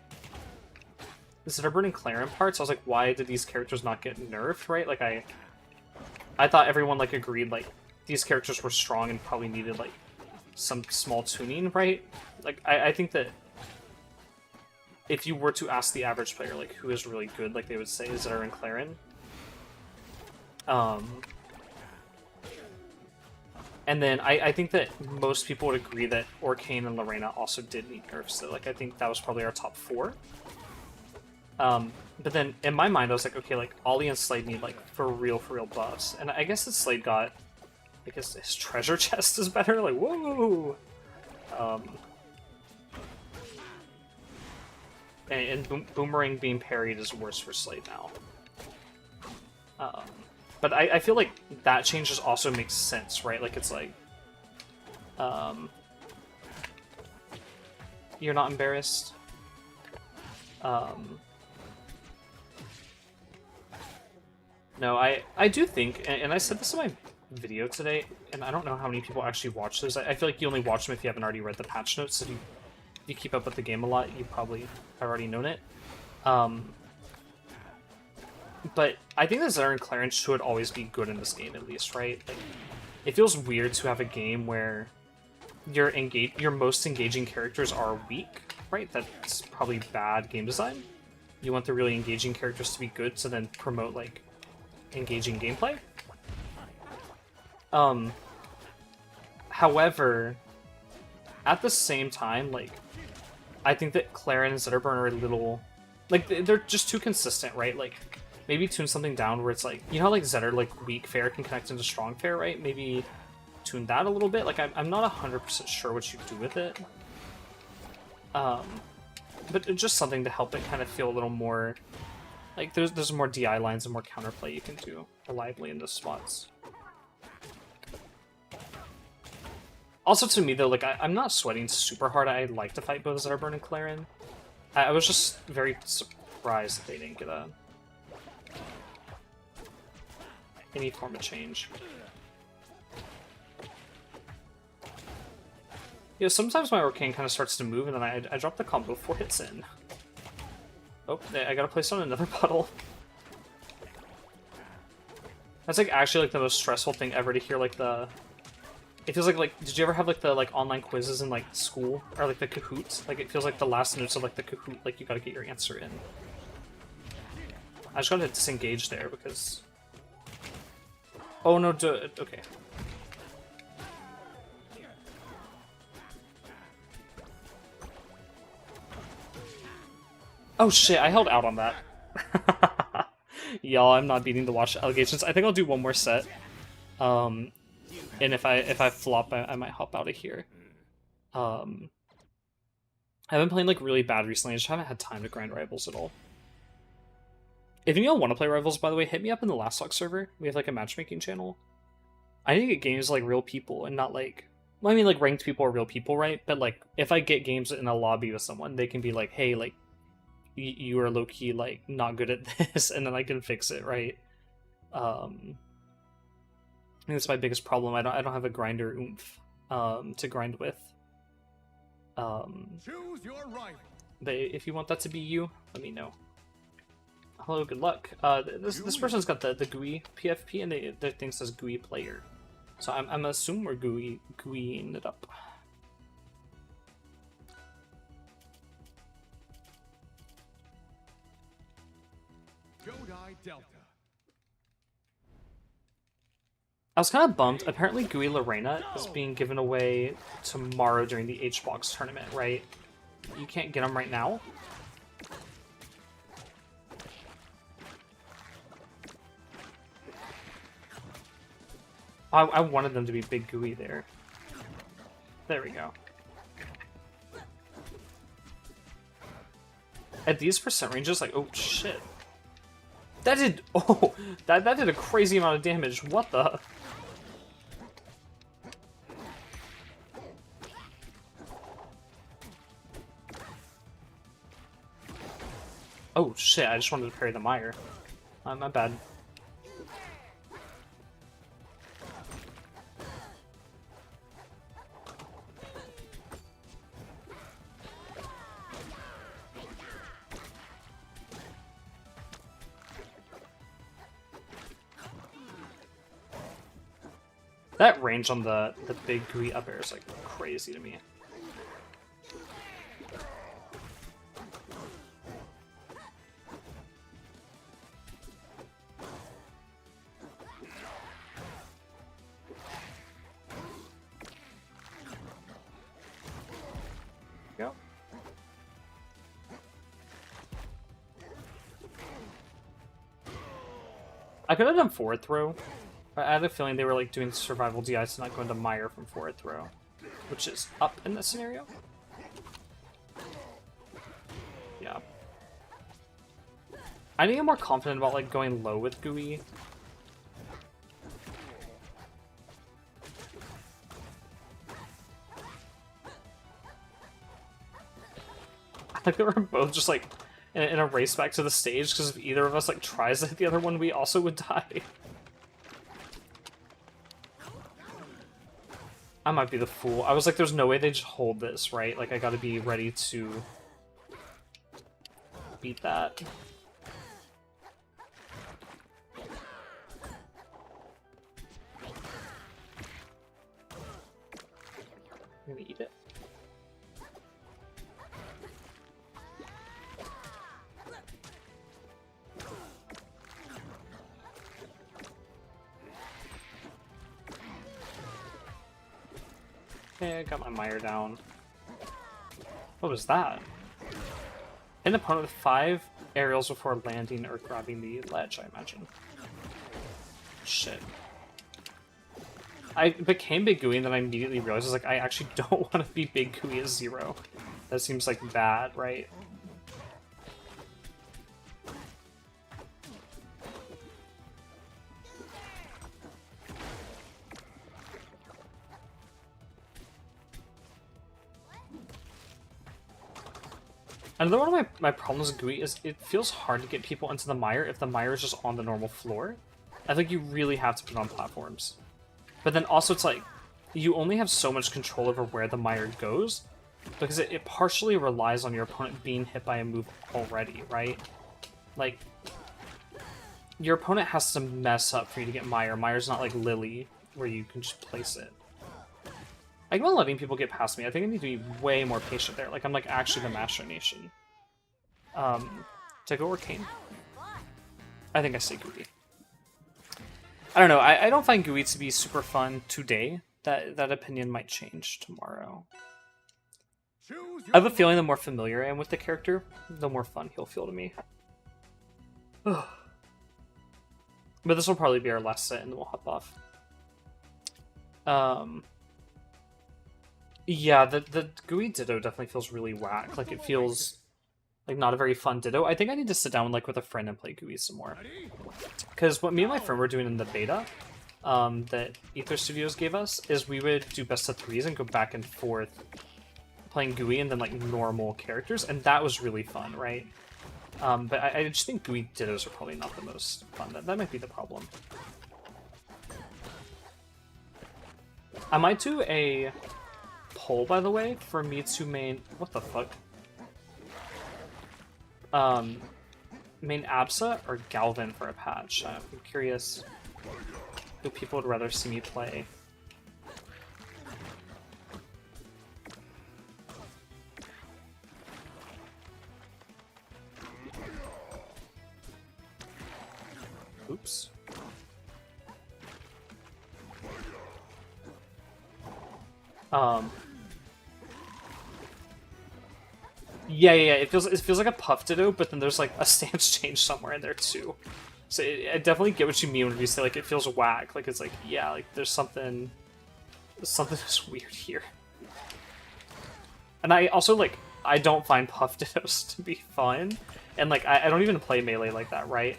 Zitterburn and Claren parts. I was like, why did these characters not get nerfed, right? Like I thought everyone like agreed like these characters were strong and probably needed like some small tuning, right? Like I think that if you were to ask the average player like who is really good, like they would say Zitter and Claren. And then I think that most people would agree that Arcane and Lorena also did need nerfs. So like I think that was probably our top 4. But then in my mind I was like, okay, like Ollie and Slade need like for real buffs. And I guess that Slade got, I guess his treasure chest is better. Like whoa. And Boomerang being parried is worse for Slade now. But I feel like that change just also makes sense, right? Like it's like, you're not embarrassed. No, I do think, and I said this in my video today, and I don't know how many people actually watch those. I feel like you only watch them if you haven't already read the patch notes. If you keep up with the game a lot, you probably have already known it. But I think that Zitter and Claren should always be good in this game, at least, right? Like, it feels weird to have a game where your most engaging characters are weak, right? That's probably bad game design. You want the really engaging characters to be good to then promote, like, engaging gameplay. However, at the same time, like, I think that Claren and Zitterburn are a little... Like, they're just too consistent, right? Like, maybe tune something down where it's like... You know how, like, Zitter, like, weak fair can connect into strong fair, right? Maybe tune that a little bit. Like, I'm not 100% sure what you do with it. but just something to help it kind of feel a little more like there's more DI lines and more counterplay you can do reliably in those spots. Also, to me though, like I'm not sweating super hard. I like to fight both Zarburn and Clarin. I was just very surprised that they didn't get any form of change. Yeah, sometimes my Arcane kind of starts to move, and then I drop the combo 4 hits in. Oh, I gotta place on another puddle. That's like actually like the most stressful thing ever to hear like the... It feels like did you ever have like the online quizzes in like school? Or like the Kahoots? Like it feels like the last notes of like the Kahoot, like you gotta get your answer in. I just gotta disengage there because... Oh no, okay. Oh shit, I held out on that. Y'all, I'm not beating the watch allegations. I think I'll do one more set. And if I flop, I might hop out of here. I've been playing like really bad recently. I just haven't had time to grind Rivals at all. If you all want to play Rivals, by the way, hit me up in the Last Talk server. We have like a matchmaking channel. I need to get games like real people and not like... Well, I mean, like ranked people are real people, right? But like, if I get games in a lobby with someone, they can be like, hey, like, you are low-key like not good at this, and then I can fix it, right? I think that's my biggest problem. I don't have a grinder oomph to grind with. Choose your rival. But if you want that to be you, let me know. Hello, good luck. This person's got the Gouie PFP, and their thing says Gouie player, so I'm assuming we're Gouieing it up. Gouie Delta. I was kind of bummed. Apparently, Gouie Lorena is being given away tomorrow during the H-Box tournament, right? You can't get them right now? I wanted them to be big Gouie there. There we go. At these percent ranges, like, oh shit. That did, oh, that did a crazy amount of damage. What the? Oh shit, I just wanted to parry the mire. My bad. That range on the big Gouie up air is like crazy to me. Go. I could have done forward throw. I had a feeling they were like doing survival DI, so not going to mire from forward throw, which is up in this scenario. Yeah. I need to get more confident about like going low with Gouie. I think they were both just like in a race back to the stage, because if either of us like tries to hit the other one, we also would die. I might be the fool. I was like, there's no way they just hold this, right? Like, I gotta be ready to beat that. I'm gonna eat it. Okay, I got my mire down. What was that? Hit an opponent with 5 aerials before landing or grabbing the ledge, I imagine. Shit. I became Big Gouie and then I immediately realized I was like, I actually don't want to be Big Gouie at 0. That seems like bad, right? Another one of my problems with Gouie is it feels hard to get people into the mire if the mire is just on the normal floor. I think you really have to put it on platforms. But then also it's like, you only have so much control over where the mire goes, because it partially relies on your opponent being hit by a move already, right? Like, your opponent has to mess up for you to get mire. Mire's not like Lily, where you can just place it. I'm not letting people get past me. I think I need to be way more patient there. Like, I'm like actually the Master Nation. To go Arcane. I think I say Gouie. I don't know. I don't find Gouie to be super fun today. That opinion might change tomorrow. I have a feeling the more familiar I am with the character, the more fun he'll feel to me. But this will probably be our last set, and then we'll hop off. Yeah, the Gouie Ditto definitely feels really whack. Like, it feels like not a very fun Ditto. I think I need to sit down like with a friend and play Gouie some more. Because what me and my friend were doing in the beta, that Ether Studios gave us, is we would do best of threes and go back and forth playing Gouie and then like normal characters, and that was really fun, right? But I just think Gouie Dittos are probably not the most fun. That might be the problem. I might do a poll, by the way, for me to main... What the fuck? Main Absa or Galvin for a patch. I'm curious who people would rather see me play. Oops. Yeah, it feels like a Puff Ditto, but then there's like a stance change somewhere in there too. So I definitely get what you mean when you say like it feels whack. Like it's like, yeah, like there's something that's weird here. And I also like, I don't find Puff Dittos to be fun, and like I don't even play Melee like that, right?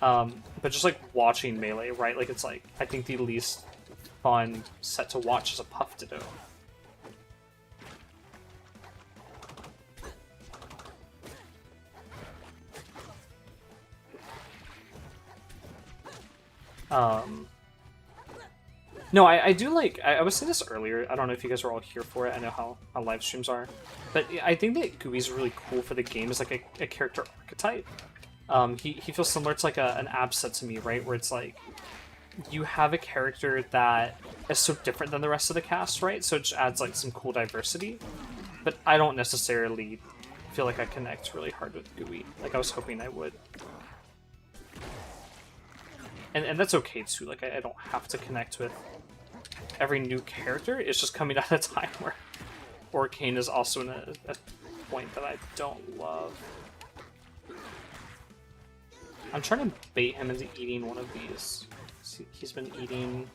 But just like watching Melee, right? Like it's like, I think the least fun set to watch is a Puff Ditto. No, I do like, I was saying this earlier, I don't know if you guys are all here for it, I know how live streams are, but I think that Gouie's really cool for the game as like a character archetype. He feels similar to like an Absa to me, right, where it's like, you have a character that is so different than the rest of the cast, right, so it just adds like some cool diversity, but I don't necessarily feel like I connect really hard with Gouie, like I was hoping I would. And that's okay too, like I don't have to connect with every new character. It's just coming at a time where Arcane is also in a point that I don't love. I'm trying to bait him into eating one of these. He's been eating...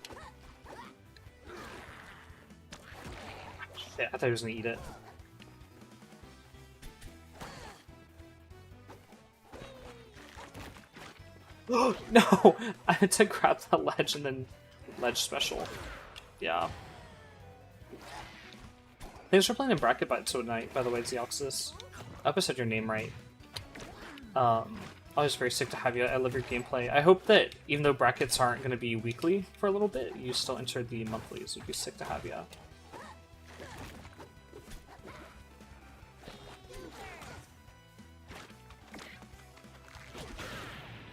Shit, I thought he was gonna eat it. Oh, no! I had to grab the ledge and then ledge special. Yeah. Thanks for playing in Bracket Bite tonight, by the way, Zeoxys. I hope I said your name right. Always very sick to have you. I love your gameplay. I hope that even though brackets aren't going to be weekly for a little bit, you still enter the monthlies. It'd be sick to have you.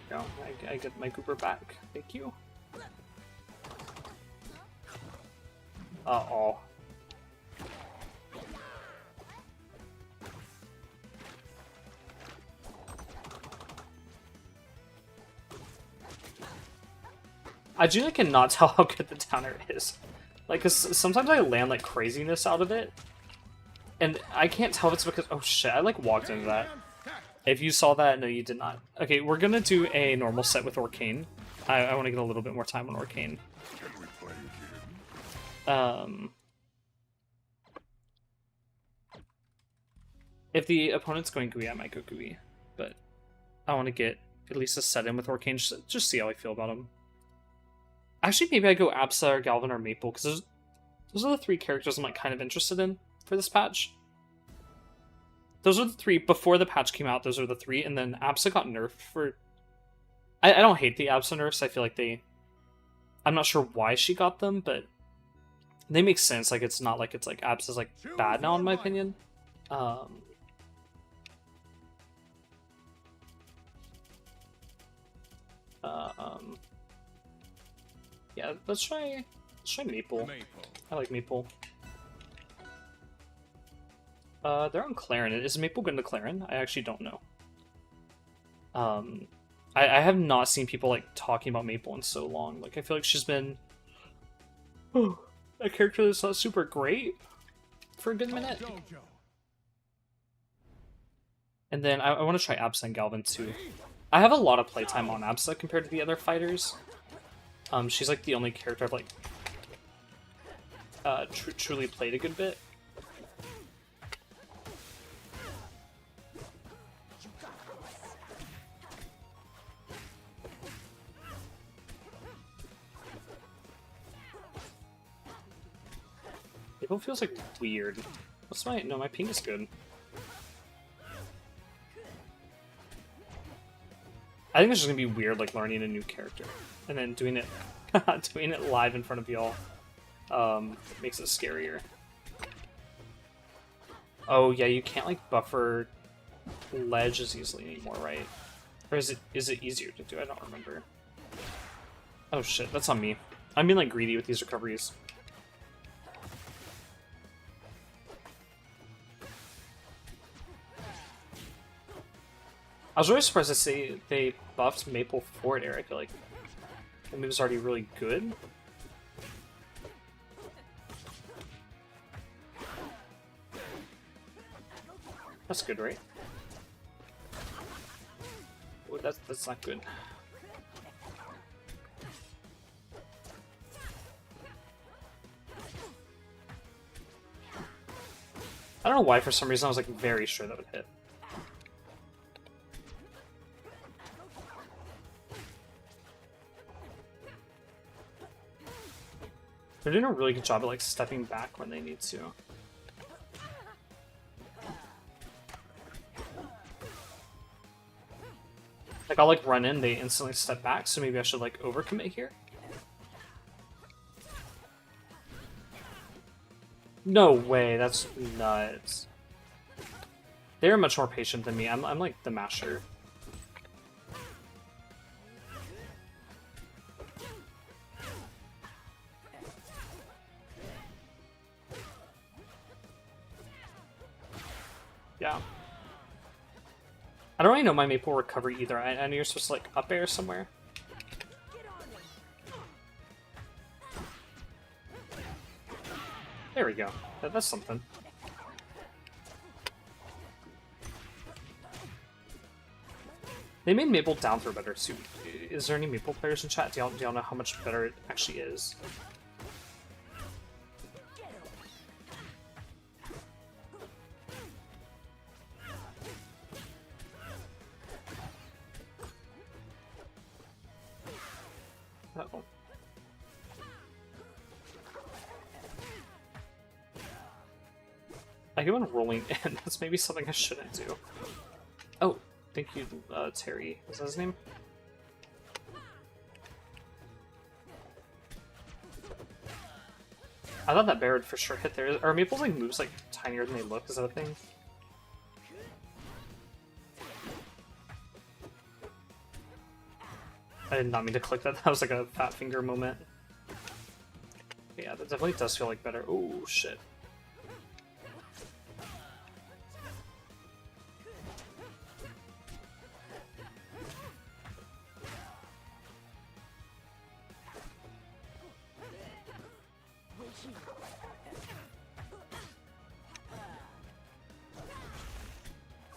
Go. I get my goober back. Thank you. Uh-oh. I genuinely cannot tell how good the downer is. Like, cause sometimes I land like craziness out of it, and I can't tell if it's because— oh shit, I like walked into that. If you saw that, no you did not. Okay, we're gonna do a normal set with Arcane. I want to get a little bit more time on Arcane. If the opponent's going Gouie, I might go Gouie, but I want to get at least a set in with Arcane, just see how I feel about him. Actually, maybe I go Absa or Galvin or Maple, because those are the three characters I'm like kind of interested in for this patch. those are the three before the patch came out. Those are the three, and then Absa got nerfed for. I don't hate the Absa nerfs. I feel like they. I'm not sure why she got them, but they make sense. Like it's not like it's like Absa's like bad now, in my opinion. Yeah, let's try Maple. I like Maple. They're on Clarin. Is Maple going to Clarin? I actually don't know. I have not seen people like talking about Maple in so long. Like I feel like she's been a character that's not super great for a good minute. And then I want to try Absa and Galvin too. I have a lot of playtime on Absa compared to the other fighters. She's like the only character I've like truly played a good bit. It feels like weird. What's my my ping is good. I think it's just gonna be weird, like learning a new character and then doing it, doing it live in front of y'all. Makes it scarier. Oh yeah, you can't like buffer ledge as easily anymore, right? Or is it easier to do? I don't remember. Oh shit, that's on me. I'm being like greedy with these recoveries. I was really surprised to see they buffed Maple forward air. I feel like the move is already really good. That's good, right? Oh, that's not good. I don't know why, for some reason, I was like very sure that would hit. They're doing a really good job at like stepping back when they need to. Like I'll like run in, they instantly step back, so maybe I should like overcommit here. No way, that's nuts. They're much more patient than me. I'm like the masher. Yeah. I don't really know my Maple recovery either. I know you're supposed to like up air somewhere. There we go. That's something. They made Maple down throw better too. Is there any Maple players in chat? Do y'all know how much better it actually is? Uh-oh. I keep on rolling in. That's maybe something I shouldn't do. Oh, thank you, Terry. Is that his name? I thought that bear would for sure hit there. Are Maple's like moves like tinier than they look? Is that a thing? I did not mean to click that. That was like a fat finger moment. Yeah, that definitely does feel like better. Oh shit.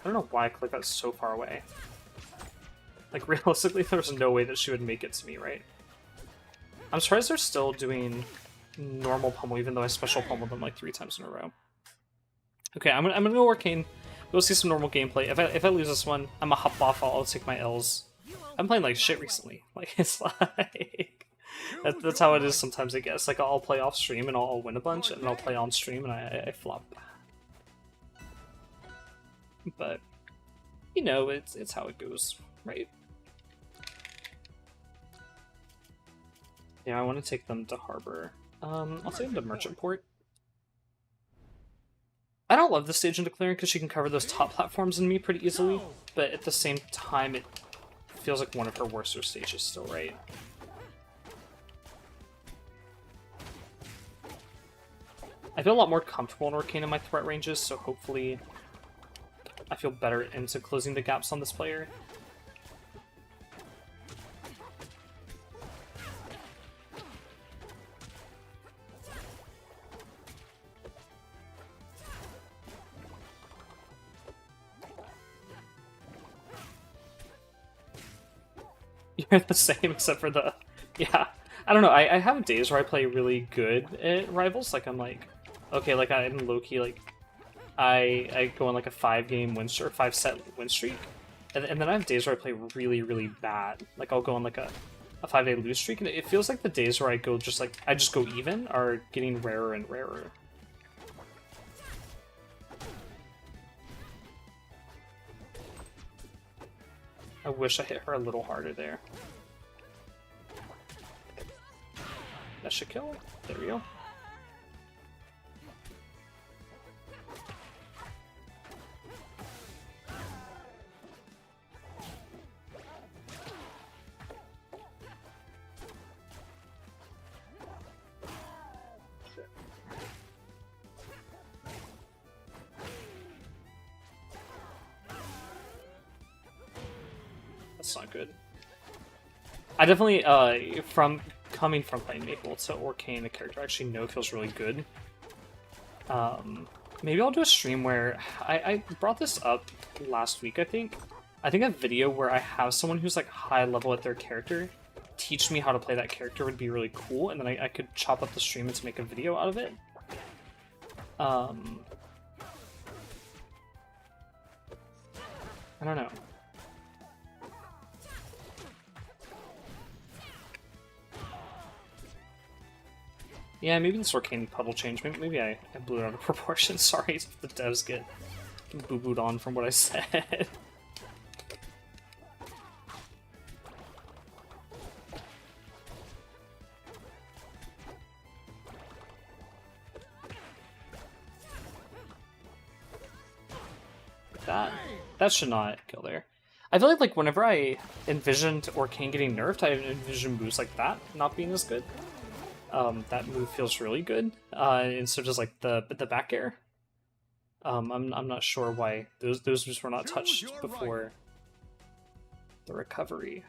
I don't know why I clicked that so far away. Like, realistically, there's no way that she would make it to me, right? I'm surprised they're still doing normal pummel, even though I special pummeled them like 3 times in a row. Okay, I'm gonna go Arcane. Go see some normal gameplay. If I lose this one, I'm gonna hop off. I'll take my L's. I'm playing like shit recently. Like, it's like... that's how it is sometimes, I guess. Like, I'll play off stream and I'll win a bunch, and then I'll play on stream and I flop. but you know, it's how it goes, right? Yeah, I want to take them to Harbor. I'll take them to Merchant Port. I don't love this stage in Declaring because she can cover those top platforms and me pretty easily, but at the same time, it feels like one of her worser stages still, right? I feel a lot more comfortable in Arcane in my threat ranges, so hopefully I feel better into closing the gaps on this player. You're the same, except for the... Yeah. I don't know, I have days where I play really good at Rivals. Like, I'm like... Okay, like, I'm low-key, like... I go on, like, a 5-game win streak, or 5-set win streak. And then I have days where I play really, really bad. Like, I'll go on, like, a 5-day lose streak. And it feels like the days where I go just, like... I just go even are getting rarer and rarer. I wish I hit her a little harder there. That should kill. There we go. That's not good. I definitely, coming from playing Maple to Arcane, a character I actually know feels really good. Maybe I'll do a stream where I brought this up last week, I think. I think a video where I have someone who's like high level at their character teach me how to play that character would be really cool, and then I could chop up the stream and make a video out of it. I don't know. Yeah, maybe this Arcane puddle change. Maybe I blew it out of proportion. Sorry if the devs get boo-booed on from what I said. That should not kill there. I feel like whenever I envisioned Arcane getting nerfed, I envisioned moves like that not being as good. That move feels really good, and so does like the back air. I'm not sure why those moves were not touched before the recovery.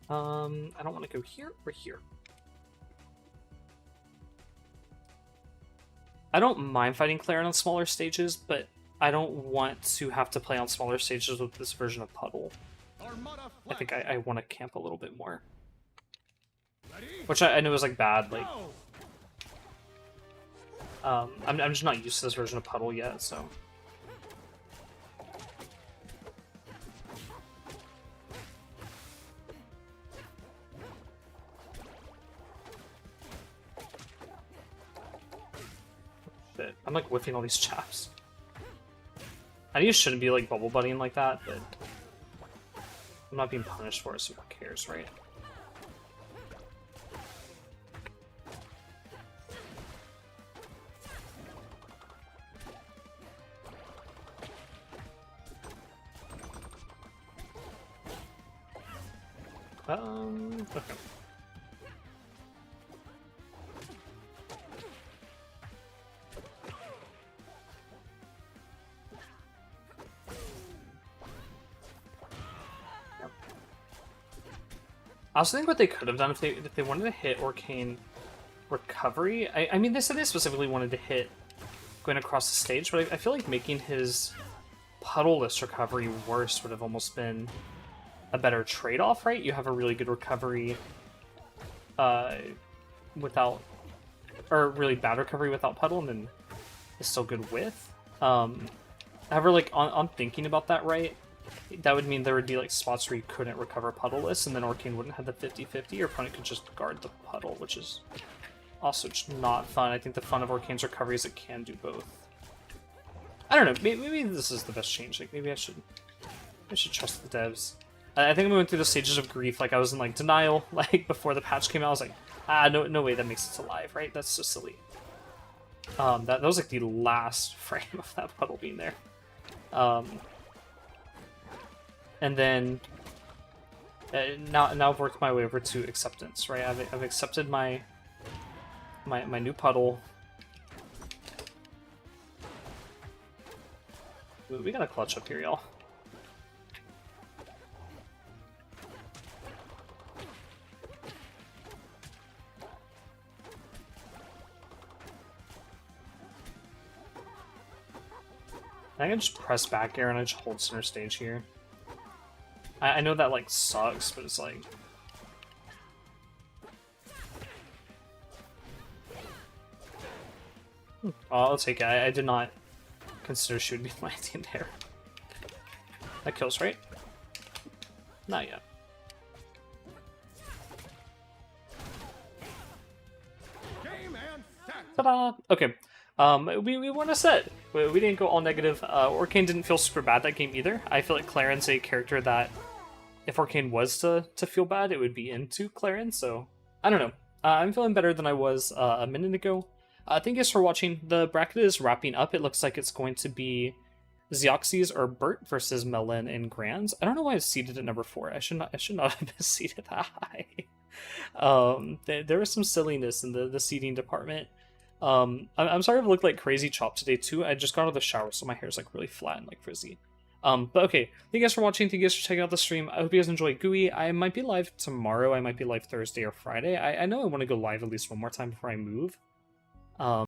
I don't want to go here or here. I don't mind fighting Claren on smaller stages, but I don't want to have to play on smaller stages with this version of Puddle. I think I want to camp a little bit more. Which I know is like bad, like... I'm just not used to this version of Puddle yet, so... Shit, I'm like whiffing all these chaps. I know you shouldn't be like bubble buddying like that, but... I'm not being punished for it, so who cares, right? Okay. I also think what they could have done if they wanted to hit Arcane recovery. I mean, they said they specifically wanted to hit going across the stage, but I feel like making his puddle-less recovery worse would have almost been a better trade-off, right? You have a really good recovery without, or really bad recovery without puddle, and then it's still good with. However, like on thinking about that, right? That would mean there would be like spots where you couldn't recover puddle-less, and then Arcane wouldn't have the 50-50. Your opponent could just guard the puddle, which is also just not fun. I think the fun of Arcane's recovery is it can do both. I don't know. Maybe this is the best change. Like maybe I should trust the devs. I think I'm going through the stages of grief. Like I was in like denial. Like before the patch came out, I was like, no way that makes it alive, right? That's so silly. That was like the last frame of that puddle being there. And then now I've worked my way over to acceptance, right? I've accepted my new puddle. Ooh, we got a clutch up here, y'all. I can just press back air and I just hold center stage here. I know that like sucks, but it's like oh, I'll take it. I did not consider she would be my team there. That kills, right? Not yet. Game and set. Ta-da! Okay. We won a set. We didn't go all negative. Orcane didn't feel super bad that game either. I feel like Claren's a character that, if Orcane was to feel bad, it would be into Claren. So I don't know. I'm feeling better than I was a minute ago. Thank you guys for watching. The bracket is wrapping up. It looks like it's going to be Xeoxys or Bert versus Melon and Grands. I don't know why I seeded at number 4. I should not have been seeded that high. There was some silliness in the seeding department. I'm sorry if I look like crazy chopped today too. I just got out of the shower, so my hair's like really flat and like frizzy. But okay, thank you guys for watching. Thank you guys for checking out the stream. I hope you guys enjoy Gouie. I might be live tomorrow. I might be live Thursday or Friday. I know I want to go live at least one more time before I move.